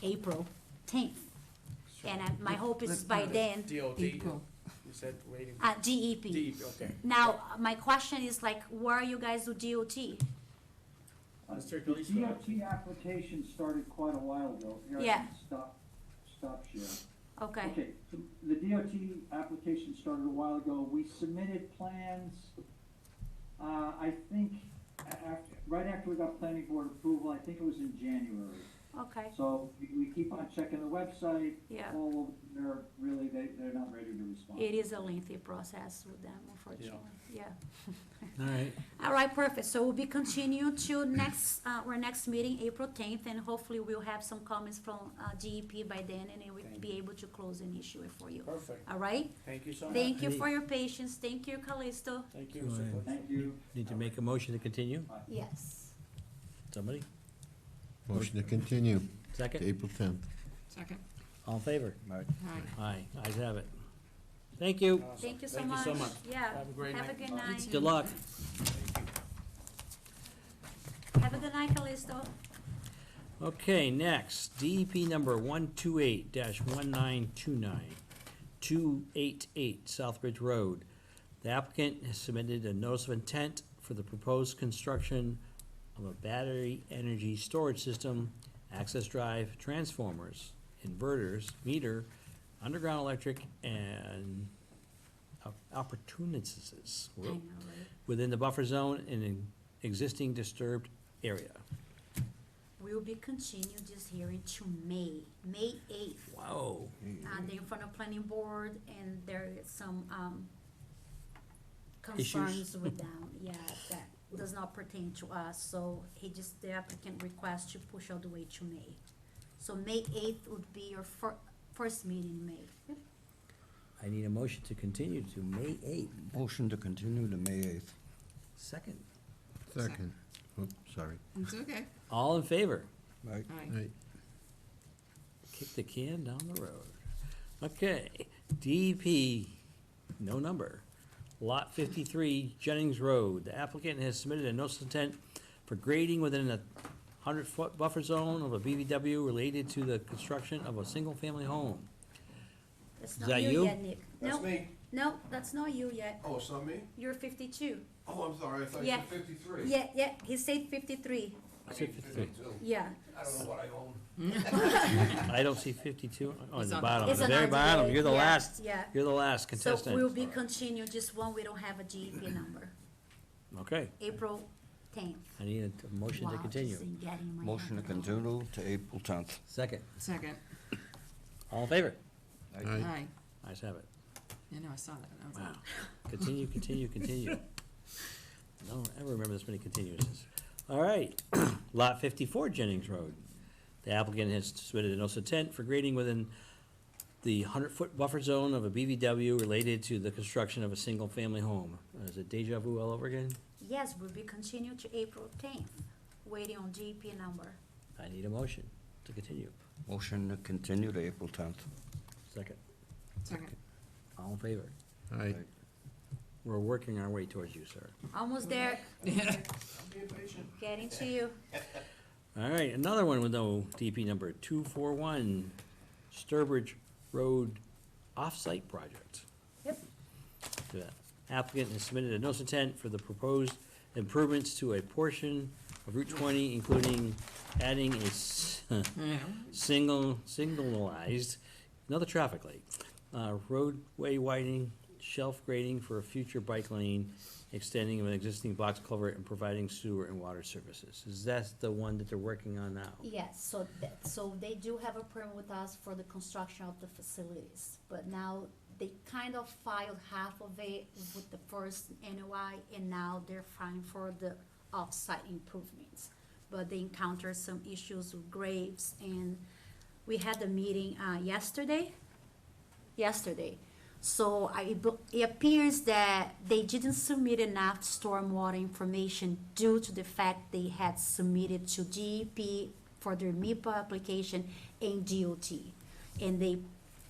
S1: April 10th. And my hope is by then,
S8: DOT,
S3: April.
S8: you said waiting.
S1: DEP.
S8: DEP, okay.
S1: Now, my question is like, where are you guys with DOT?
S8: Mr.
S9: The
S8: Callisto.
S9: DOT application started quite a while ago. Here, I
S1: Yeah.
S9: can stop share.
S1: Okay,
S9: Okay, so the DOT application started a while ago. We submitted plans, I think, right after we got planning board approval, I think it was in January.
S1: okay,
S9: So we keep on checking the website.
S1: Yeah.
S9: All of, they're really, they're not ready to respond.
S1: it is a lengthy process with them, unfortunately, yeah.
S2: All right,
S1: All right, perfect. So we'll be continued to next, our next meeting, April 10th, and hopefully we'll have some comments from DEP by then, and then we'll
S8: Thank
S1: be able to close an issue for you.
S8: Perfect.
S1: All right?
S8: Thank you so much.
S1: Thank you for your patience. Thank you, Callisto.
S8: Thank you,
S2: Go
S8: Mr.
S2: ahead.
S8: Callisto.
S9: Thank you.
S2: need to make a motion to continue?
S1: Yes.
S2: Somebody?
S4: Motion to continue to
S2: Second?
S4: April 10th.
S3: Second.
S2: All in favor?
S3: Aye.
S2: Aye, ayes have it. Thank you.
S8: Awesome.
S1: Thank you so
S8: Thank
S1: much.
S8: you so much.
S1: Yeah.
S8: Have a great
S1: Have a
S8: night.
S1: good
S8: Bye.
S1: night.
S2: Good luck.
S1: Have a good night, Callisto.
S2: Okay, next, DEP number 128-1929, 288 Southbridge Road. The applicant has submitted a notice of intent for the proposed construction of a battery energy storage system, access drive, transformers, inverters, meter, underground electric, and opportunities
S1: I know, right?
S2: within the buffer zone in an existing disturbed area.
S1: We'll be continued this hearing to May 8th.
S2: Wow.
S1: They're in front of planning board, and there is some,
S2: Issues?
S1: concerns with them, yeah, that does not pertain to us, so the applicant requests to push all the way to May. So May 8th would be your first meeting in May.
S2: I need a motion to continue to May 8th.
S6: Motion to continue to May 8th.
S2: Second.
S4: Second. Oops, sorry.
S3: It's okay.
S2: All in favor?
S6: Right?
S3: Aye.
S4: Right.
S2: Kick the can down the road. Okay, DEP, no number. Lot 53 Jennings Road. The applicant has submitted a notice of intent for grading within a 100-foot buffer zone of a BVW related to the construction of a single-family home.
S1: That's
S2: Is
S1: not
S2: that
S1: you
S2: you?
S1: yet, Nick.
S10: That's
S1: No,
S10: me.
S1: no, that's not you yet.
S10: Oh, it's not me?
S1: You're 52.
S10: Oh, I'm sorry, I thought you
S1: Yeah.
S10: said 53.
S1: Yeah, he said 53.
S10: I
S2: Said
S10: mean
S2: 53.
S10: 52.
S1: Yeah.
S10: I don't know what I own.
S2: I don't see 52 on
S3: It's
S2: the
S3: on-
S2: bottom,
S1: It's
S2: the
S1: an
S2: very
S1: RDA,
S2: bottom. You're the
S1: yeah,
S2: last,
S1: Yeah.
S2: you're the last
S1: So we'll
S2: contestant.
S1: be continued, just one, we don't have a DEP number.
S2: Okay,
S1: April 10th.
S2: I need a motion to
S1: Wow,
S2: continue.
S1: just ain't getting my
S6: Motion to
S1: hand.
S6: continue to April 10th.
S2: Second.
S3: Second.
S2: All in favor?
S4: Aye.
S3: Aye.
S2: Ayes have it.
S3: Yeah, no, I saw that. I was
S2: Wow.
S3: like,
S2: Continue, continue, continue. I don't ever remember this many continuances. All right, Lot 54 Jennings Road. The applicant has submitted a notice of intent for grading within the 100-foot buffer zone of a BVW related to the construction of a single-family home. Is it deja vu all over again?
S1: Yes, we'll be continued to April 10th, waiting on DEP number.
S2: I need a motion to continue.
S6: Motion to continue to April 10th.
S2: Second.
S3: Second.
S2: All in favor?
S4: Aye.
S2: We're working our way towards you, sir.
S1: Almost there,
S10: I'm being patient.
S1: getting to you.
S2: All right, another one with no DP number, 241 Sturbridge Road Off-Site Project.
S1: Yep.
S2: The applicant has submitted a notice of intent for the proposed improvements to a portion of Route 20, including adding a
S3: Yeah.
S2: signalized, another traffic light, roadway widening, shelf grading for a future bike lane, extending of an existing box culvert and providing sewer and water services. Is that the one that they're working on now?
S1: Yes, so they do have a permit with us for the construction of the facilities, but now they kind of filed half of it with the first NOI, and now they're filing for the off-site improvements. But they encountered some issues with graves, and we had a meeting, yesterday. So it appears that they didn't submit enough stormwater information due to the fact they had submitted to DEP for their MIPA application and DOT. And they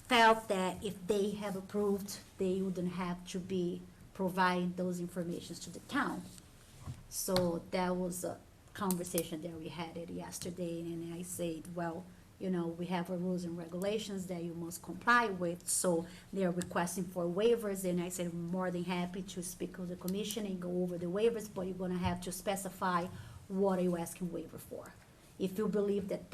S1: felt that if they have approved, they wouldn't have to be providing those informations to the town. So that was a conversation that we had it yesterday, and I said, well, you know, we have our rules and regulations that you must comply with, so they are requesting for waivers, and I said, I'm more than happy to speak with the commission and go over the waivers, but you're gonna have to specify what are you asking waiver for. If you believe that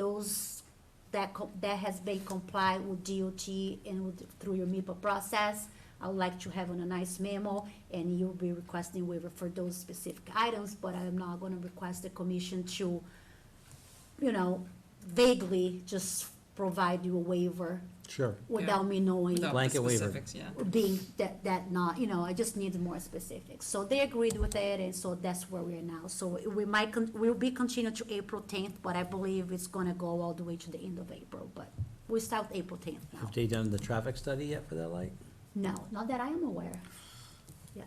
S1: that has been complied with DOT and through your MIPA process, I would like to have on a nice memo, and you'll be requesting waiver for those specific items, but I'm not gonna request the commission to, you know, vaguely just provide you a waiver
S2: Sure.
S1: without me knowing,
S3: Without the
S2: Blanket waiver.
S3: specifics, yeah.
S1: being that not, you know, I just need more specifics. So they agreed with it, and so that's where we are now. So we'll be continued to April 10th, but I believe it's gonna go all the way to the end of April, but we start April 10th now.
S2: Have they done the traffic study yet for that light?
S1: No, not that I am aware. Yeah.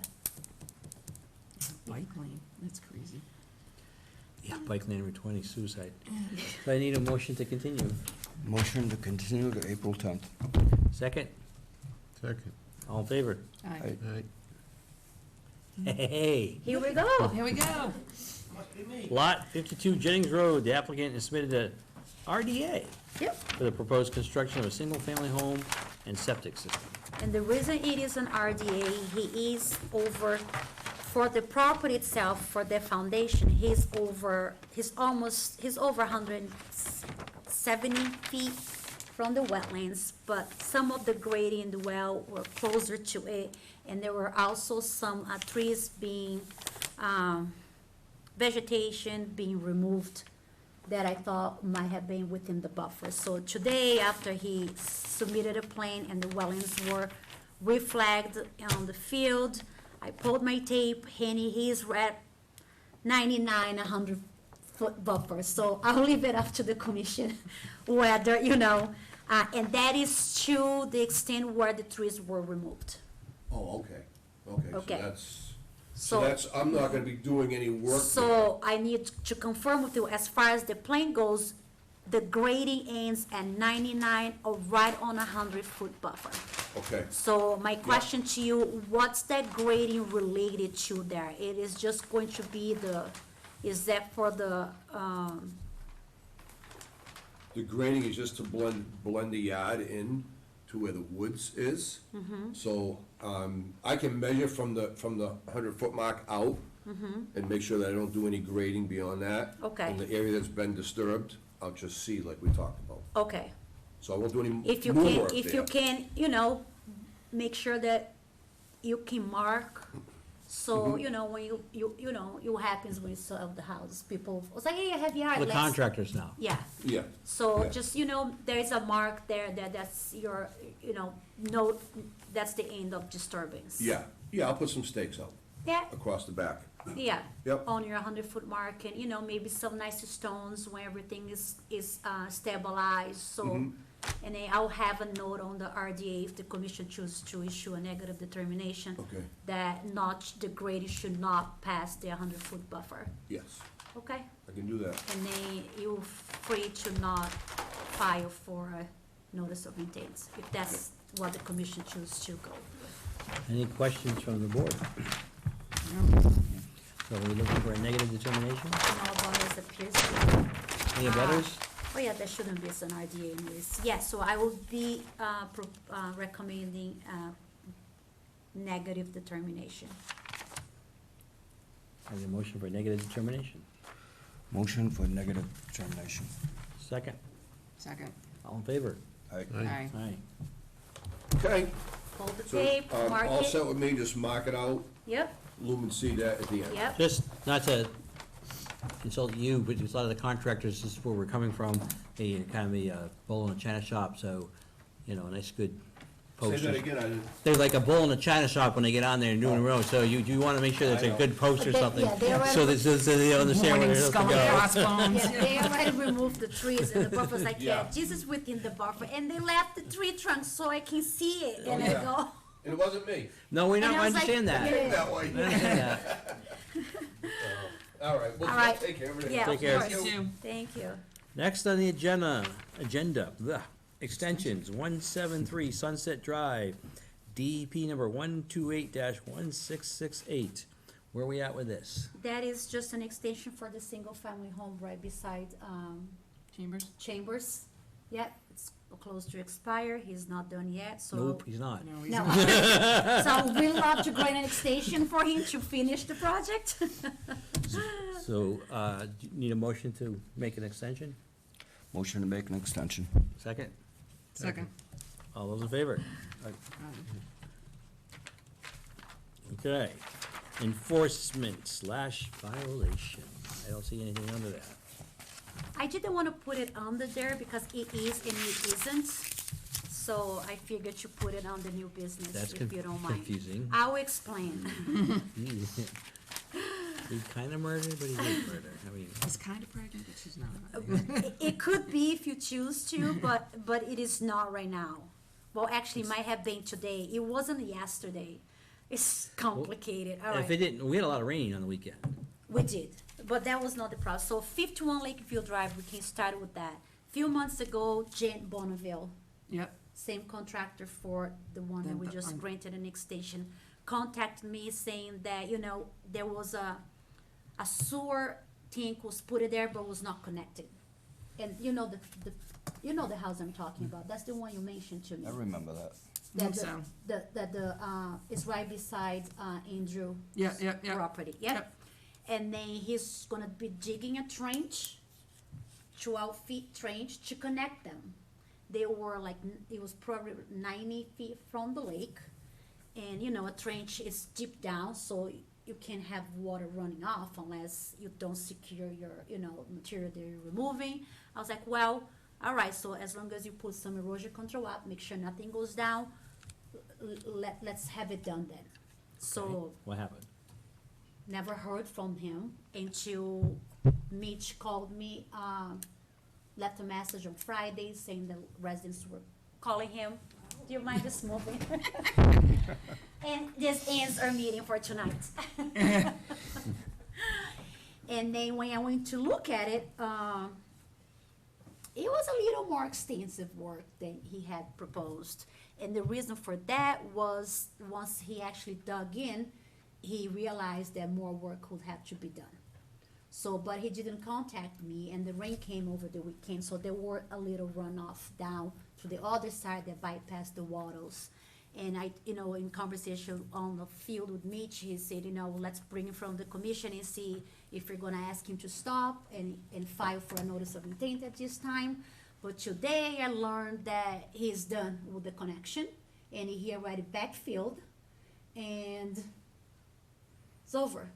S3: Bike lane, that's crazy.
S2: Yeah, bike lane Route 20, suicide. So I need a motion to continue.
S6: Motion to continue to April 10th.
S2: Second,
S4: Second.
S2: all in favor?
S3: Aye.
S4: Aye.
S2: Hey,
S1: Here we go.
S3: Here we go.
S10: Must be me.
S2: Lot 52 Jennings Road, the applicant has submitted a RDA
S1: Yep.
S2: for the proposed construction of a single-family home and septic system.
S1: And the reason it is an RDA, he is over, for the property itself, for the foundation, he's over 170 feet from the wetlands, but some of the grading in the well were closer to it, and there were also some trees being vegetation being removed that I thought might have been within the buffer. So today, after he submitted a plan and the wetlands were reflagged on the field, I pulled my tape, and he's at 99, 100 foot buffer. So I'll leave it up to the commission whether, and that is to the extent where the trees were removed.
S10: Oh, okay, okay, so
S1: Okay.
S10: so that's, I'm not gonna be doing any work there.
S1: So I need to confirm with you, as far as the plan goes, the grading ends at 99 or right on 100-foot buffer.
S10: Okay,
S1: So my question to you, what's that grading related to there? It is just going to be is that for the,
S10: the grading is just to blend the yard in to where the woods is.
S1: Mm-hmm.
S10: So, I can measure from the 100-foot mark out and make sure that I don't do any grading beyond that.
S1: Okay.
S10: And the area that's been disturbed, I'll just see like we talked about.
S1: okay.
S10: So I won't do any
S1: If you
S10: more
S1: can,
S10: work
S1: if you
S10: there.
S1: can, make sure that you can mark, so, when you happens when you sell the house, people, it's like, hey, I have yard.
S2: The
S1: let's-"
S2: contractors now.
S1: Yeah,
S10: Yeah,
S1: so
S10: Yeah.
S1: just, there is a mark there that's your, note, that's the end of disturbance.
S10: yeah, I'll put some stakes out
S1: Yeah,
S10: across the back.
S1: yeah.
S10: Yep.
S1: On your 100-foot mark, and, maybe some nice stones when everything is stabilized, so.
S10: Mhm.
S1: And then I'll have a note on the RDA if the commission chooses to issue a negative determination.
S10: Okay.
S1: That the grading should not pass the 100-foot buffer,
S10: Yes,
S1: okay?
S10: I can do that.
S1: And then you're free to not file for a notice of intent, if that's what the commission chooses to go with.
S2: Any questions from the board? So we're looking for a negative determination?
S1: No butters appears to be.
S2: Any butters?
S1: Oh, yeah, there shouldn't be an RDA anyways. Yeah, so I will be, recommending, negative determination.
S2: Have a motion for negative determination.
S6: Motion for negative determination.
S2: Second,
S3: Second.
S2: all in favor?
S6: Aye.
S3: Aye.
S2: Aye.
S10: Okay,
S1: Hold the
S10: so,
S1: tape, mark
S10: all
S1: it.
S10: set with me, just mark it out,
S1: Yep,
S10: lumen seed that at the end.
S1: yep.
S2: Just not to insult you, but a lot of the contractors, this is where we're coming from, a kind of a bull in a china shop, so, a nice good
S10: Say that
S2: poster.
S10: again, I didn't.
S2: They're like a bull in a china shop when they get on there and doing a row, so you wanna make sure that's
S10: I
S2: a
S10: know.
S2: good post or
S1: But they-
S2: something,
S1: yeah, they already-
S2: so they understand where
S3: Morning
S2: they're supposed
S3: skull
S2: to
S3: and
S2: go.
S3: crossbones.
S1: Yeah, they already removed the trees and the buffer's like, yeah,
S10: Yeah.
S1: this is within the buffer, and they left the tree trunk so I can see it, and I
S10: yeah.
S1: go.
S10: And it wasn't me.
S2: No, we
S1: And
S2: don't
S1: I was like,
S2: understand that.
S1: yeah.
S10: That way.
S2: I understand that.
S10: All right, well,
S1: All right.
S10: take care of it.
S1: Yeah,
S2: Take
S1: of
S2: care.
S1: course.
S3: You too.
S1: Thank you.
S2: Next on the agenda, extensions, 173 Sunset Drive, DEP number 128-1668. Where are we at with this?
S1: That is just an extension for the single-family home right beside,
S3: Chambers?
S1: Chambers. Yep, it's close to expire, he's not done yet, so.
S2: Nope, he's not.
S3: No, he's
S1: No.
S3: not.
S1: So we'd love to grant an extension for him to finish the project.
S2: So, do you need a motion to make an extension?
S6: Motion to make an extension.
S2: Second?
S3: Second.
S2: All those in favor? Okay. Enforcement/violation. I don't see anything under that.
S1: I didn't want to put it under there because it is and it isn't. So I figured to put it on the new business,
S2: That's
S1: if you don't mind.
S2: confusing.
S1: I'll explain.
S2: He kind of murdered, but he didn't murder. I mean,
S3: She's kind of pregnant, but she's not.
S1: It could be if you choose to, but it is not right now. Well, actually, it might have been today. It wasn't yesterday. It's complicated, all
S2: if it
S1: right.
S2: didn't, we had a lot of rain on the weekend.
S1: We did, but that was not the problem. So 51 Lakeview Drive, we can start with that. Few months ago, Jen Bonneville,
S3: Yep.
S1: same contractor for the one that we just granted an extension, contacted me saying that, there was a sewer tank was put in there but was not connected. And you know the house I'm talking about, that's the one you mentioned to me.
S6: I remember that.
S1: That
S3: So.
S1: it's right beside, Andrew.
S3: Yeah, yeah, yeah.
S1: Property, yep. And then he's gonna be digging a trench, 12 feet trench to connect them. They were like, it was probably 90 feet from the lake. And, a trench is deep down, so you can't have water running off unless you don't secure your, material that you're removing. I was like, well, all right, so as long as you put some erosion control up, make sure nothing goes down, let's have it done then. So,
S2: Okay. What happened?
S1: never heard from him until Mitch called me, left a message on Friday saying the residents were calling him. Do you mind just moving? And this ends our meeting for tonight. And then when I went to look at it, it was a little more extensive work than he had proposed. And the reason for that was once he actually dug in, he realized that more work would have to be done. So, but he didn't contact me, and the rain came over the weekend, so there were a little runoff down to the other side that bypassed the waters. And I, in conversation on the field with Mitch, he said, let's bring it from the commission and see if we're gonna ask him to stop and file for a notice of intent at this time. But today I learned that he's done with the connection, and he already backfilled, and it's over.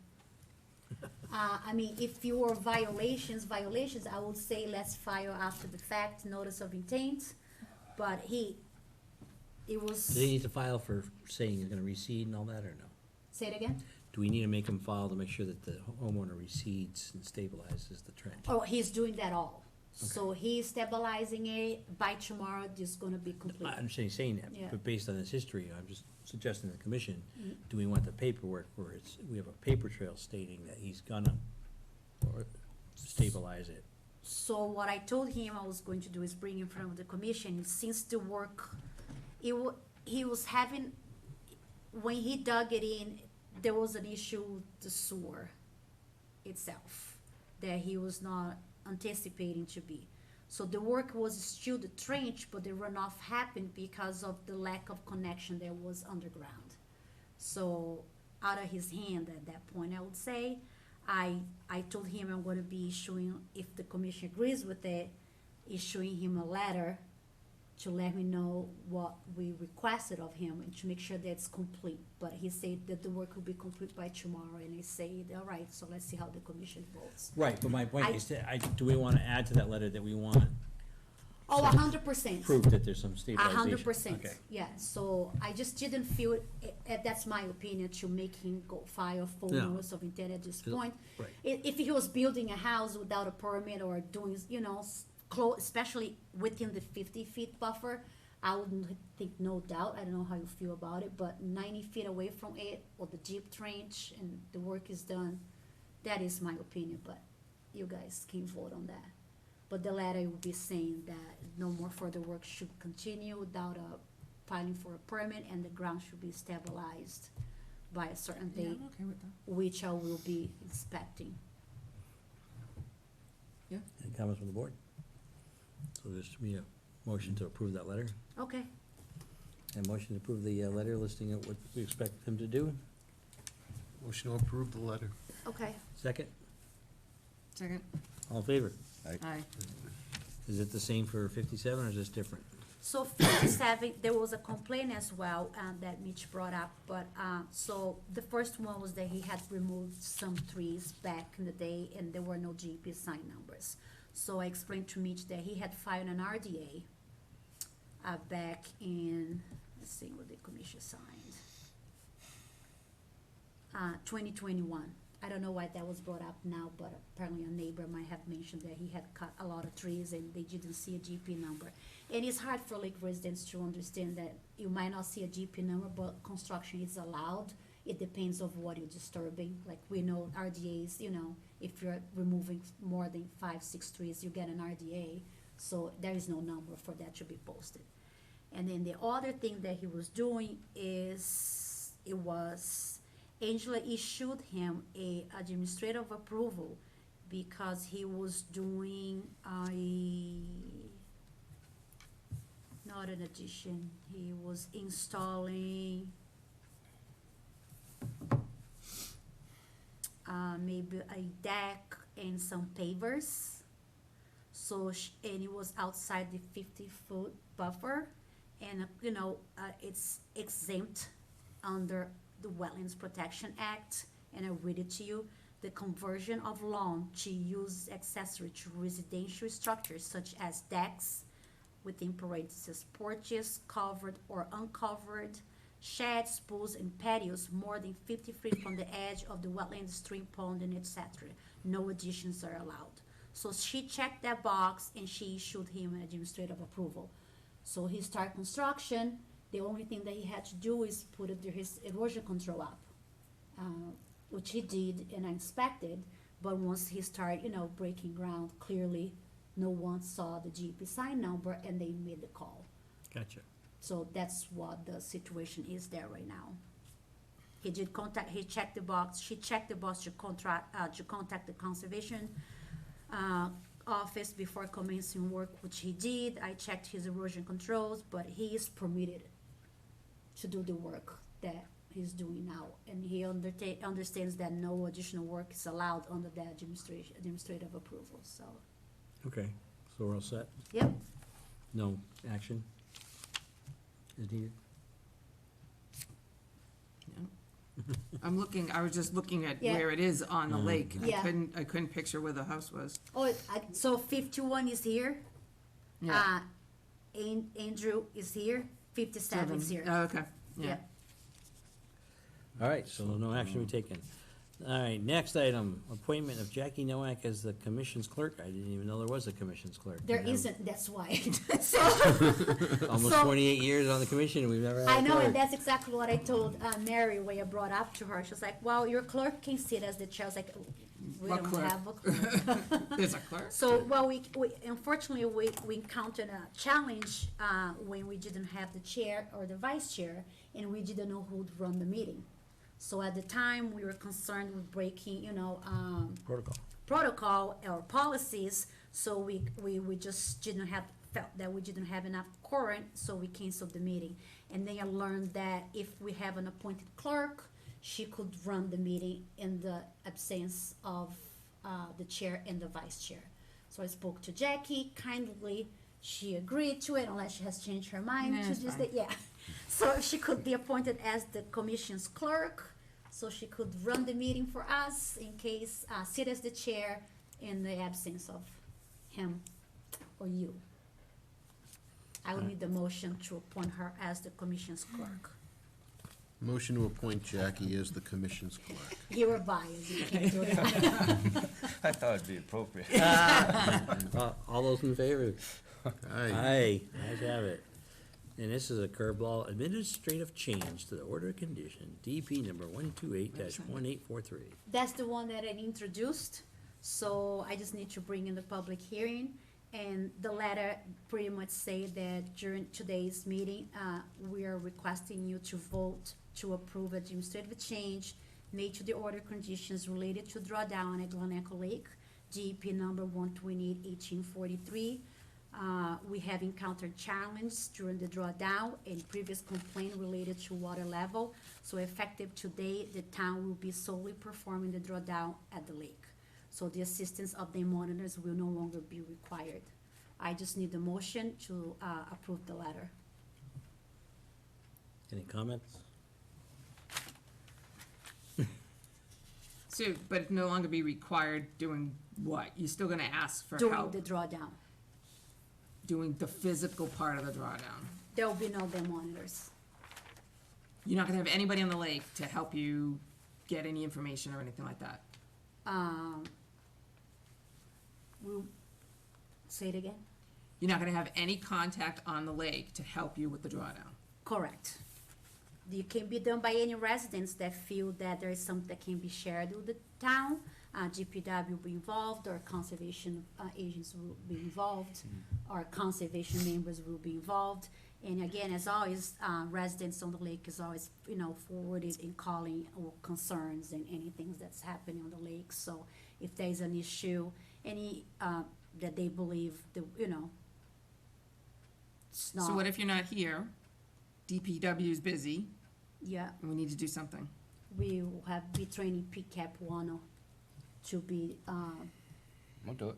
S1: If you were violations, I would say let's file after the fact, notice of intent, but it was.
S2: Do they need to file for saying he's gonna reseed and all that, or no?
S1: Say it again?
S2: Do we need to make him file to make sure that the homeowner recedes and stabilizes the trench?
S1: Oh, he's doing that all. So he's stabilizing it, by tomorrow, it's gonna be complete.
S2: I understand you saying that,
S1: Yeah.
S2: but based on his history, I'm just suggesting to the commission, do we want the paperwork where we have a paper trail stating that he's gonna or stabilize it?
S1: So what I told him I was going to do is bring in front of the commission, since the work, he was having, when he dug it in, there was an issue with the sewer itself, that he was not anticipating to be. So the work was still the trench, but the runoff happened because of the lack of connection that was underground. So out of his hand at that point, I would say, I told him I'm gonna be issuing, if the commission agrees with it, issuing him a letter to let me know what we requested of him and to make sure that it's complete. But he said that the work will be complete by tomorrow, and I said, all right, so let's see how the commission votes.
S2: Right, but my point
S1: I-
S2: is that, do we wanna add to that letter that we want
S1: Oh, 100%.
S2: proof that there's some stabilization?
S1: 100%,
S2: Okay.
S1: yeah, so I just didn't feel, that's my opinion, to make him go file full
S2: Yeah.
S1: notice of intent at this
S2: Feel-
S1: point.
S2: right.
S1: If he was building a house without a permit or doing, especially within the 50-feet buffer, I wouldn't think, no doubt, I don't know how you feel about it, but 90 feet away from it, or the deep trench, and the work is done, that is my opinion, but you guys can vote on that. But the letter will be saying that no more further work should continue without filing for a permit, and the ground should be stabilized by a certain
S3: Yeah,
S1: date,
S3: I'm okay with that.
S1: which I will be inspecting.
S2: Any comments from the board? So there's to be a motion to approve that letter,
S1: Okay,
S2: and motion to approve the letter listing out what we expect him to do.
S4: Motion to approve the letter.
S1: okay.
S2: Second,
S3: Second.
S2: all in favor?
S3: Aye.
S2: Is it the same for 57, or is this different?
S1: So 57, there was a complaint as well, that Mitch brought up, but, so the first one was that he had removed some trees back in the day, and there were no GP sign numbers. So I explained to Mitch that he had filed an RDA, back in, let's see what the commission signed. 2021. I don't know why that was brought up now, but apparently a neighbor might have mentioned that he had cut a lot of trees and they didn't see a GP number. And it's hard for Lake residents to understand that you might not see a GP number, but construction is allowed. It depends of what you're disturbing. Like we know RDAs, if you're removing more than 5-6 trees, you get an RDA. So there is no number for that to be posted. And then the other thing that he was doing is, Angela issued him a administrative approval because he was doing not an addition, he was installing maybe a deck and some pavers. So, and it was outside the 50-foot buffer, and it's exempt under the Wetlands Protection Act, and I read it to you. The conversion of lawn to use accessory to residential structures such as decks, within parentheses, porches, covered or uncovered, sheds, pools, and patios more than 50 feet from the edge of the wetland, stream, pond, and etc. No additions are allowed. So she checked that box and she issued him an administrative approval. So he started construction. The only thing that he had to do is put his erosion control up, which he did and I inspected. But once he started, breaking ground, clearly no one saw the GP sign number and they made the call.
S2: Gotcha.
S1: So that's what the situation is there right now. He checked the box, she checked the box to contact the conservation office before commencing work, which he did. I checked his erosion controls, but he is permitted to do the work that he's doing now. And he understands that no additional work is allowed under the administrative approval, so,
S2: Okay, so we're all set?
S1: yep.
S2: No action is needed?
S3: I was just looking at
S1: Yeah.
S3: where it is on the lake.
S1: Yeah.
S3: I couldn't picture where the house was.
S1: Oh, so 51 is here.
S3: Yeah.
S1: Andrew is here, 57 is here.
S3: Oh, okay, yeah.
S1: Yeah.
S2: All right, so no action to be taken. All right, next item, appointment of Jackie Nowak as the commission's clerk. I didn't even know there was a commission's clerk.
S1: There
S2: We have
S1: isn't, that's why. So,
S2: Almost
S1: so-
S2: 28 years on the commission, and we've never had a
S1: I know,
S2: clerk.
S1: and that's exactly what I told Mary when I brought up to her. She was like, well, your clerk can sit as the chair. I was like, we
S3: What
S1: don't
S3: clerk?
S1: have a clerk.
S3: There's a clerk?
S1: So, well, we unfortunately, we encountered a challenge when we didn't have the chair or the vice chair, and we didn't know who would run the meeting. So at the time, we were concerned with breaking,
S2: Protocol.
S1: protocol or policies, so we just felt that we didn't have enough quorum, so we canceled the meeting. And then I learned that if we have an appointed clerk, she could run the meeting in the absence of the chair and the vice chair. So I spoke to Jackie kindly. She agreed to it unless she has changed her mind.
S3: Nah,
S1: She
S3: it's
S1: just
S3: fine.
S1: said, yeah. So she could be appointed as the commission's clerk, so she could run the meeting for us in case, sit as the chair in the absence of him or you. I would need the motion to appoint her as the commission's clerk.
S4: Motion to appoint Jackie as the commission's clerk.
S1: Hereby, you can't do that.
S6: I thought it'd be appropriate.
S2: All those in favor?
S4: Aye.
S2: Aye, ayes have it. And this is a curveball administrative change to the order of condition, DP number 128-1843.
S1: That's the one that I introduced, so I just need to bring in the public hearing. And the letter pretty much say that during today's meeting, we are requesting you to vote to approve administrative change made to the order conditions related to drawdown at Glen Echo Lake, DEP number 128-1843. We have encountered challenges during the drawdown and previous complaint related to water level. So effective today, the town will be solely performing the drawdown at the lake. So the assistance of the monitors will no longer be required. I just need the motion to approve the letter.
S2: Any comments?
S3: So, but it no longer be required doing what? You're still gonna ask for
S1: During
S3: help
S1: the drawdown,
S3: doing the physical part of the drawdown?
S1: there will be no monitors.
S3: You're not gonna have anybody on the lake to help you get any information or anything like that?
S1: We'll, say it again?
S3: You're not gonna have any contact on the lake to help you with the drawdown?
S1: Correct. It can be done by any residents that feel that there is something that can be shared with the town. GPW will be involved, or conservation agents will be involved, or conservation members will be involved. And again, as always, residents on the lake is always, forwarded in calling or concerns and anything that's happening on the lake. So if there's an issue, any, that they believe, it's not.
S3: So what if you're not here, DPW is busy,
S1: Yeah,
S3: and we need to do something?
S1: we will be training PCAP 1 to be,
S6: We'll do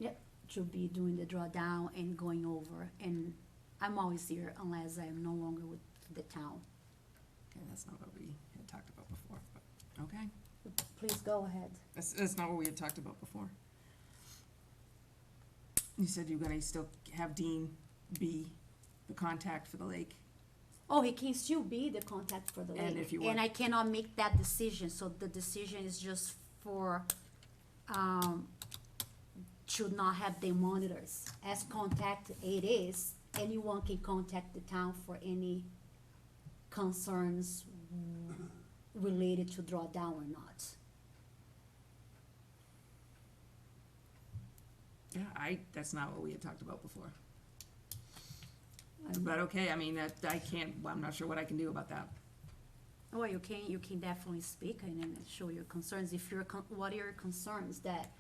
S6: it.
S1: to be doing the drawdown and going over. And I'm always here unless I am no longer with the town.
S3: Okay, that's not what we had talked about before, but, okay.
S1: Please go ahead.
S3: That's not what we had talked about before. You said you're gonna still have Dean be the contact for the lake.
S1: Oh, he can still be the contact for the
S3: And
S1: lake.
S3: if you
S1: And
S3: want-
S1: I cannot make that decision, so the decision is just for, should not have the monitors. As contact it is, anyone can contact the town for any concerns related to drawdown or not.
S3: Yeah, that's not what we had talked about before. But okay, I mean, I can't, I'm not sure what I can do about that.
S1: Well, you can definitely speak and then show your concerns. If what are your concerns? That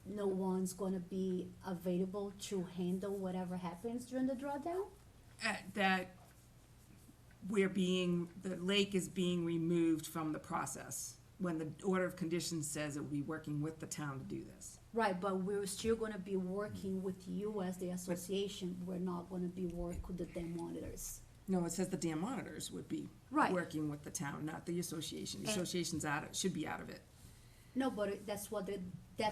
S1: no one's gonna be available to handle whatever happens during the drawdown?
S3: That the lake is being removed from the process when the order of conditions says it will be working with the town to do this.
S1: Right, but we're still gonna be working with you as the association. We're not gonna be working with the dam monitors.
S3: No, it says the dam monitors would be
S1: Right.
S3: working with the town, not the association. The
S1: And-
S3: association's should be out of it.
S1: No, but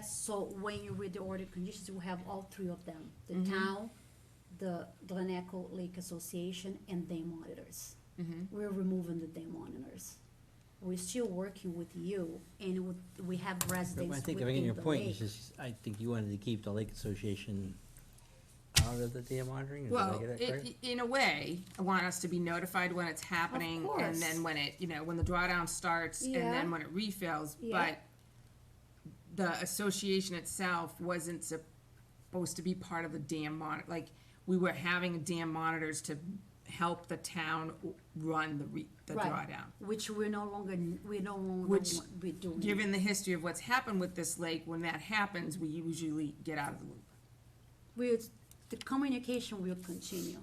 S1: so when you read the order conditions, you have all three of them. The town, the Glen Echo Lake Association, and dam monitors. We're removing the dam monitors. We're still working with you, and we have
S2: But
S1: residents
S2: I think, if I
S1: within
S2: get your
S1: the
S2: point,
S1: lake.
S2: is just, I think you wanted to keep the Lake Association out of the dam monitoring, did I
S3: Well,
S2: get that correct?
S3: in a way, I want us to be notified when it's happening, and
S1: course.
S3: then when it, when the drawdown starts, and
S1: Yeah.
S3: then when it refills,
S1: Yeah.
S3: but the association itself wasn't supposed to be part of the dam like, we were having dam monitors to help the town run the
S1: Right.
S3: drawdown.
S1: Which we no longer
S3: Which,
S1: want be doing.
S3: Given the history of what's happened with this lake, when that happens, we usually get out of the loop.
S1: The communication will continue.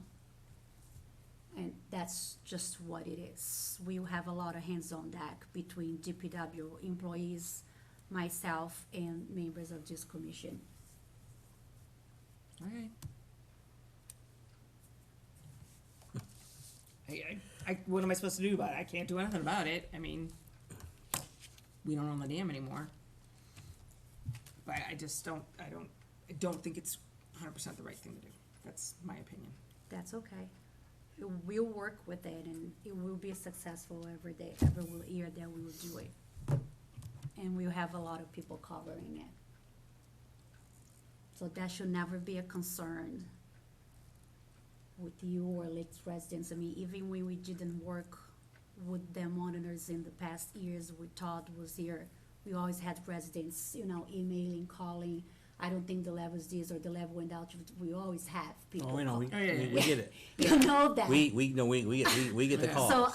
S1: And that's just what it is. We will have a lot of hands on deck between DPW employees, myself, and members of this commission.
S3: All right. What am I supposed to do about it? I can't do anything about it. I mean, we don't own the dam anymore. But I don't think it's 100% the right thing to do. That's my opinion.
S1: That's okay. We'll work with it, and it will be successful every year that we will do it. And we'll have a lot of people covering it. So that should never be a concern with you or Lake's residents. I mean, even when we didn't work with the monitors in the past years, we Todd was here, we always had residents, emailing, calling. I don't think the level is this or the level went out. We always have people.
S2: Oh, we know, we
S3: Oh, yeah, yeah,
S2: we get it.
S1: You know that.
S2: We know, we get the
S3: Yeah.
S2: call.
S1: So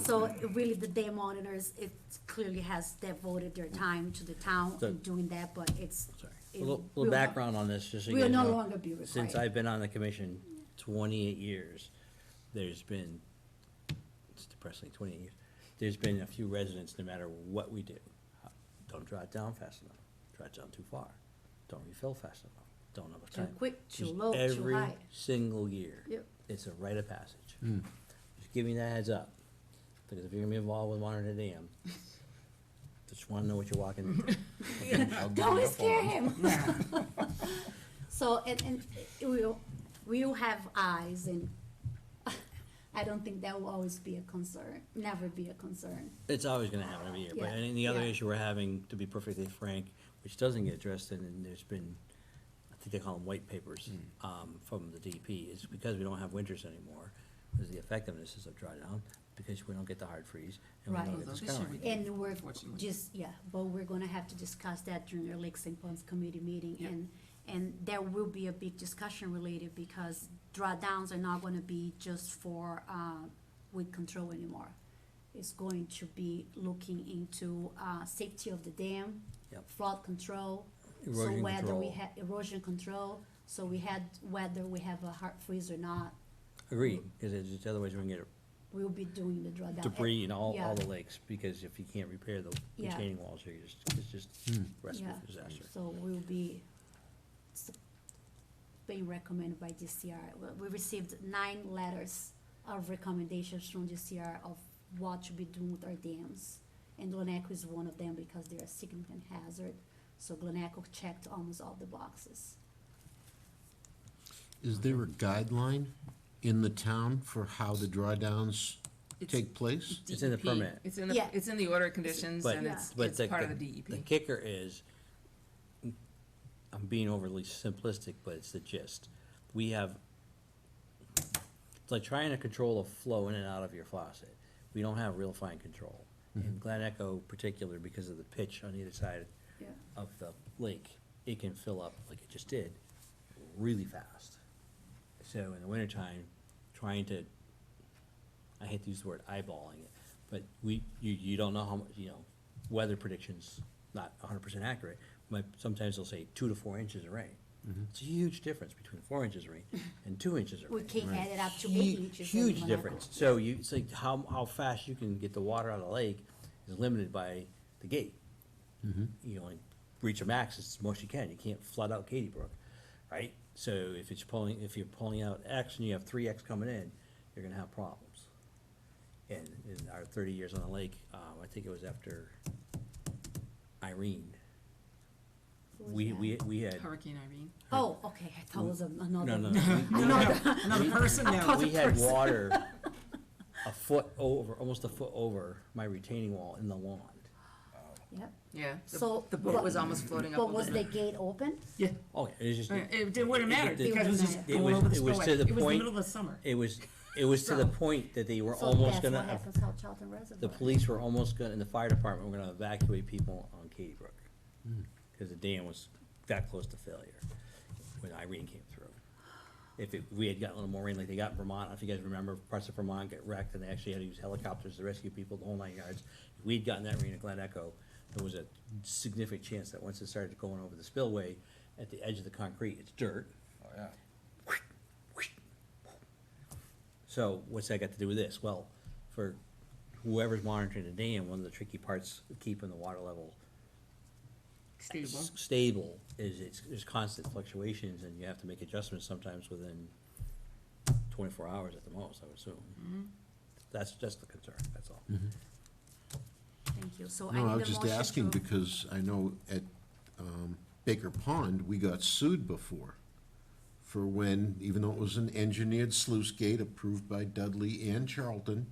S1: so really the day monitors, it clearly has devoted their time to the town
S2: So-
S1: in doing that, but it's.
S2: Sorry. A
S1: it
S2: little
S1: will not-
S2: background on this, just so you
S1: will
S2: guys know.
S1: no longer be
S2: Since
S1: required.
S2: I've been on the commission 28 years, there's been, it's depressing, 28 years, there's been a few residents, no matter what we do, don't draw it down fast enough, draw it down too far, don't refill fast enough, don't have enough
S1: Too
S2: time.
S1: quick, too
S2: Just
S1: low, too
S2: Every
S1: high.
S2: single year,
S1: Yep.
S2: it's a rite of passage. Just giving that heads up, because if you're gonna be involved with monitoring the dam, just wanna know what you're walking into.
S1: Don't scare him. So, and we'll have eyes, and I don't think that will always be a concern, never be a concern.
S2: It's always gonna happen every year, but
S1: Yeah,
S2: and the other
S1: yeah.
S2: issue we're having, to be perfectly frank, which doesn't get addressed, and there's been, I think they call them white papers, from the DP, is because we don't have winters anymore, is the effectiveness is of drawdown, because we don't get the hard freeze, and we
S1: Right.
S2: don't get the
S3: This year
S2: scouring.
S3: we did.
S1: And we're
S3: Unfortunately.
S1: but we're gonna have to discuss that during our Lakes and Ponds Committee meeting,
S3: Yeah.
S1: and there will be a big discussion related, because drawdowns are not gonna be just for, weed control anymore. It's going to be looking into, safety of the dam,
S2: Yep.
S1: flood control, so
S2: Erosion
S1: whether we
S2: control.
S1: had erosion control, so whether we have a hard freeze or not,
S2: Agreed, because it's just otherwise we're gonna get
S1: we'll be doing the drawdown.
S2: debris in all
S1: Yeah.
S2: the lakes, because if you can't repair the
S1: Yeah.
S2: retaining walls, it's just recipe
S1: Yeah.
S2: for disaster.
S1: So we'll be being recommended by DCR. We received 9 letters of recommendations from DCR of what to be doing with our dams. and Glen Echo is one of them because they're a significant hazard. So Glen Echo checked almost all the boxes.
S4: Is there a guideline in the town for how the drawdowns take place?
S2: It's in the
S3: DEP.
S2: permit.
S3: It's in the,
S1: Yeah.
S3: it's in the order of conditions,
S2: But-
S3: and
S1: Yeah.
S3: it's,
S2: But
S3: it's part of the E
S2: The
S3: DEP.
S2: kicker is, I'm being overly simplistic, but it's the gist. We have, it's like trying to control the flow in and out of your faucet. We don't have real fine control. In Glen Echo particular, because of the pitch on either side
S1: Yeah.
S2: of the lake, it can fill up like it just did, really fast. So in the wintertime, trying to, I hate to use the word eyeballing it, but you don't know how much, weather predictions, not 100% accurate, but sometimes they'll say 2 to 4 inches of rain. It's a huge difference between 4 inches of rain and 2 inches of rain.
S1: We can add it up to
S2: Hu-
S1: 8 inches. in
S2: Huge
S1: Glen Echo.
S2: difference. So it's like how fast you can get the water out of the lake is limited by the gate. You only reach a max as much as you can. You can't flood out Katy Brook, right? So if you're pulling out X and you have 3X coming in, you're gonna have problems. And in our 30 years on the lake, I think it was after Irene,
S1: What was
S2: we
S1: that?
S2: had.
S3: Hurricane Irene.
S1: Oh, okay, I thought it was another.
S2: No, no,
S3: Another person now.
S2: we had water almost a foot over my retaining wall in the lawn.
S1: Yep.
S3: Yeah,
S1: So,
S3: the boat
S1: but-
S3: was almost floating up.
S1: But
S3: over
S1: was
S3: the-
S1: the gate open?
S3: Yeah,
S2: Oh, yeah, it was just.
S3: it wouldn't matter, because it was just
S1: It
S3: going over the
S2: it was
S3: spillway.
S2: to the
S3: It was the
S2: point-
S3: middle of the summer.
S2: It was to the
S3: So-
S2: point that they were
S1: So
S2: almost
S1: that's
S2: gonna,
S1: what happens South Charlton Reservoir.
S2: the police were almost gonna, and the fire department were gonna evacuate people on Katy Brook. Cause the dam was that close to failure when Irene came through. If we had gotten a little more rain like they got in Vermont, if you guys remember, parts of Vermont got wrecked and they actually had to use helicopters to rescue people, the whole 9 yards. If we'd gotten that rain at Glen Echo, there was a significant chance that once it started going over the spillway, at the edge of the concrete, it's dirt.
S6: Oh, yeah.
S2: So what's that got to do with this? Well, for whoever's monitoring the dam, one of the tricky parts of keeping the water level
S3: Stable.
S2: stable is there's constant fluctuations and you have to make adjustments sometimes within 24 hours at the most, I would assume. That's just the concern, that's all.
S1: Thank you, so I
S4: No, I
S1: need
S4: was
S1: a
S4: just
S1: motion
S4: asking
S1: to.
S4: because I know at Baker Pond, we got sued before for when, even though it was an engineered sluice gate approved by Dudley and Charlton,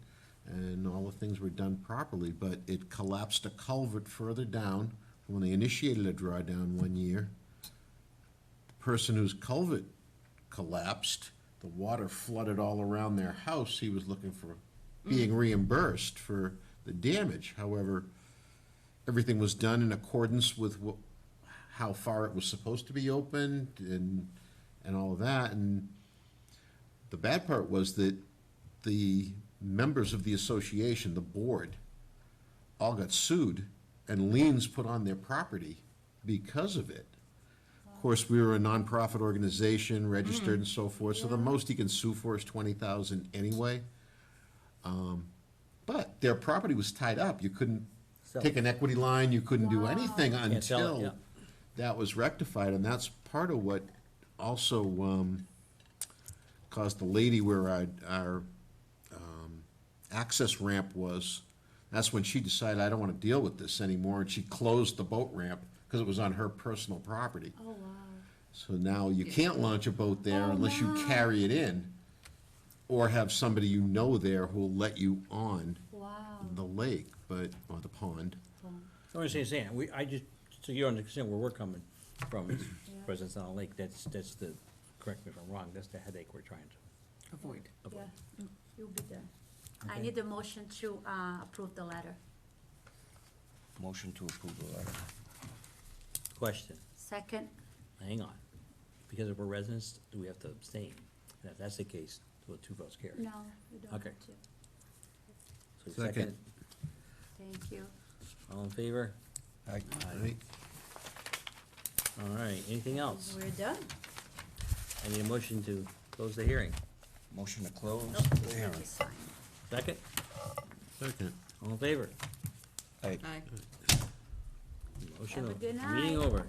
S4: and all the things were done properly, but it collapsed a culvert further down when they initiated a drawdown one year. The person whose culvert collapsed, the water flooded all around their house. He was looking for being reimbursed for the damage. However, everything was done in accordance with how far it was supposed to be opened and all of that. And the bad part was that the members of the association, the board, all got sued and liens put on their property because of it. Of course, we were a nonprofit organization, registered and so forth, so the most you can sue for is 20,000 anyway. But their property was tied up. You couldn't
S2: Sell
S4: take
S2: it.
S4: an equity line, you couldn't do
S1: Wow.
S4: anything
S2: Can't sell it,
S4: until
S2: yeah.
S4: that was rectified, and that's part of what also caused the lady where our access ramp was. That's when she decided, I don't want to deal with this anymore, and she closed the boat ramp because it was on her personal property.
S1: Oh, wow.
S4: So now you can't launch a boat there
S1: Oh,
S4: unless you
S1: wow.
S4: carry it in, or have somebody you know there who'll let you on
S1: Wow.
S4: the lake, or the pond.
S2: So I'm saying, so you understand where we're coming from, as residents on the lake, that's the, correct me if I'm wrong, that's the headache we're trying to
S3: Avoid.
S1: Yeah,
S2: avoid.
S1: you'll be there. I
S2: Okay.
S1: need a motion to approve the letter.
S6: Motion to approve the letter.
S2: Question,
S1: Second,
S2: hang on, because if we're residents, do we have to abstain? And if that's the case, will 2 votes carry?
S1: no, you don't have
S2: Okay.
S1: to.
S2: So
S4: Second.
S1: Thank you.
S2: All in favor?
S6: Aye.
S4: Right?
S2: All right, anything else?
S1: We're done.
S2: I need a motion to close the hearing.
S6: Motion to close
S1: Nope,
S6: the
S1: we have
S6: hearing.
S1: to sign.
S2: Second,
S4: Second.
S2: all in favor?
S6: Aye.
S3: Aye.
S2: Motion
S1: Have a
S2: over.
S1: good
S2: Meeting
S1: night.
S2: over.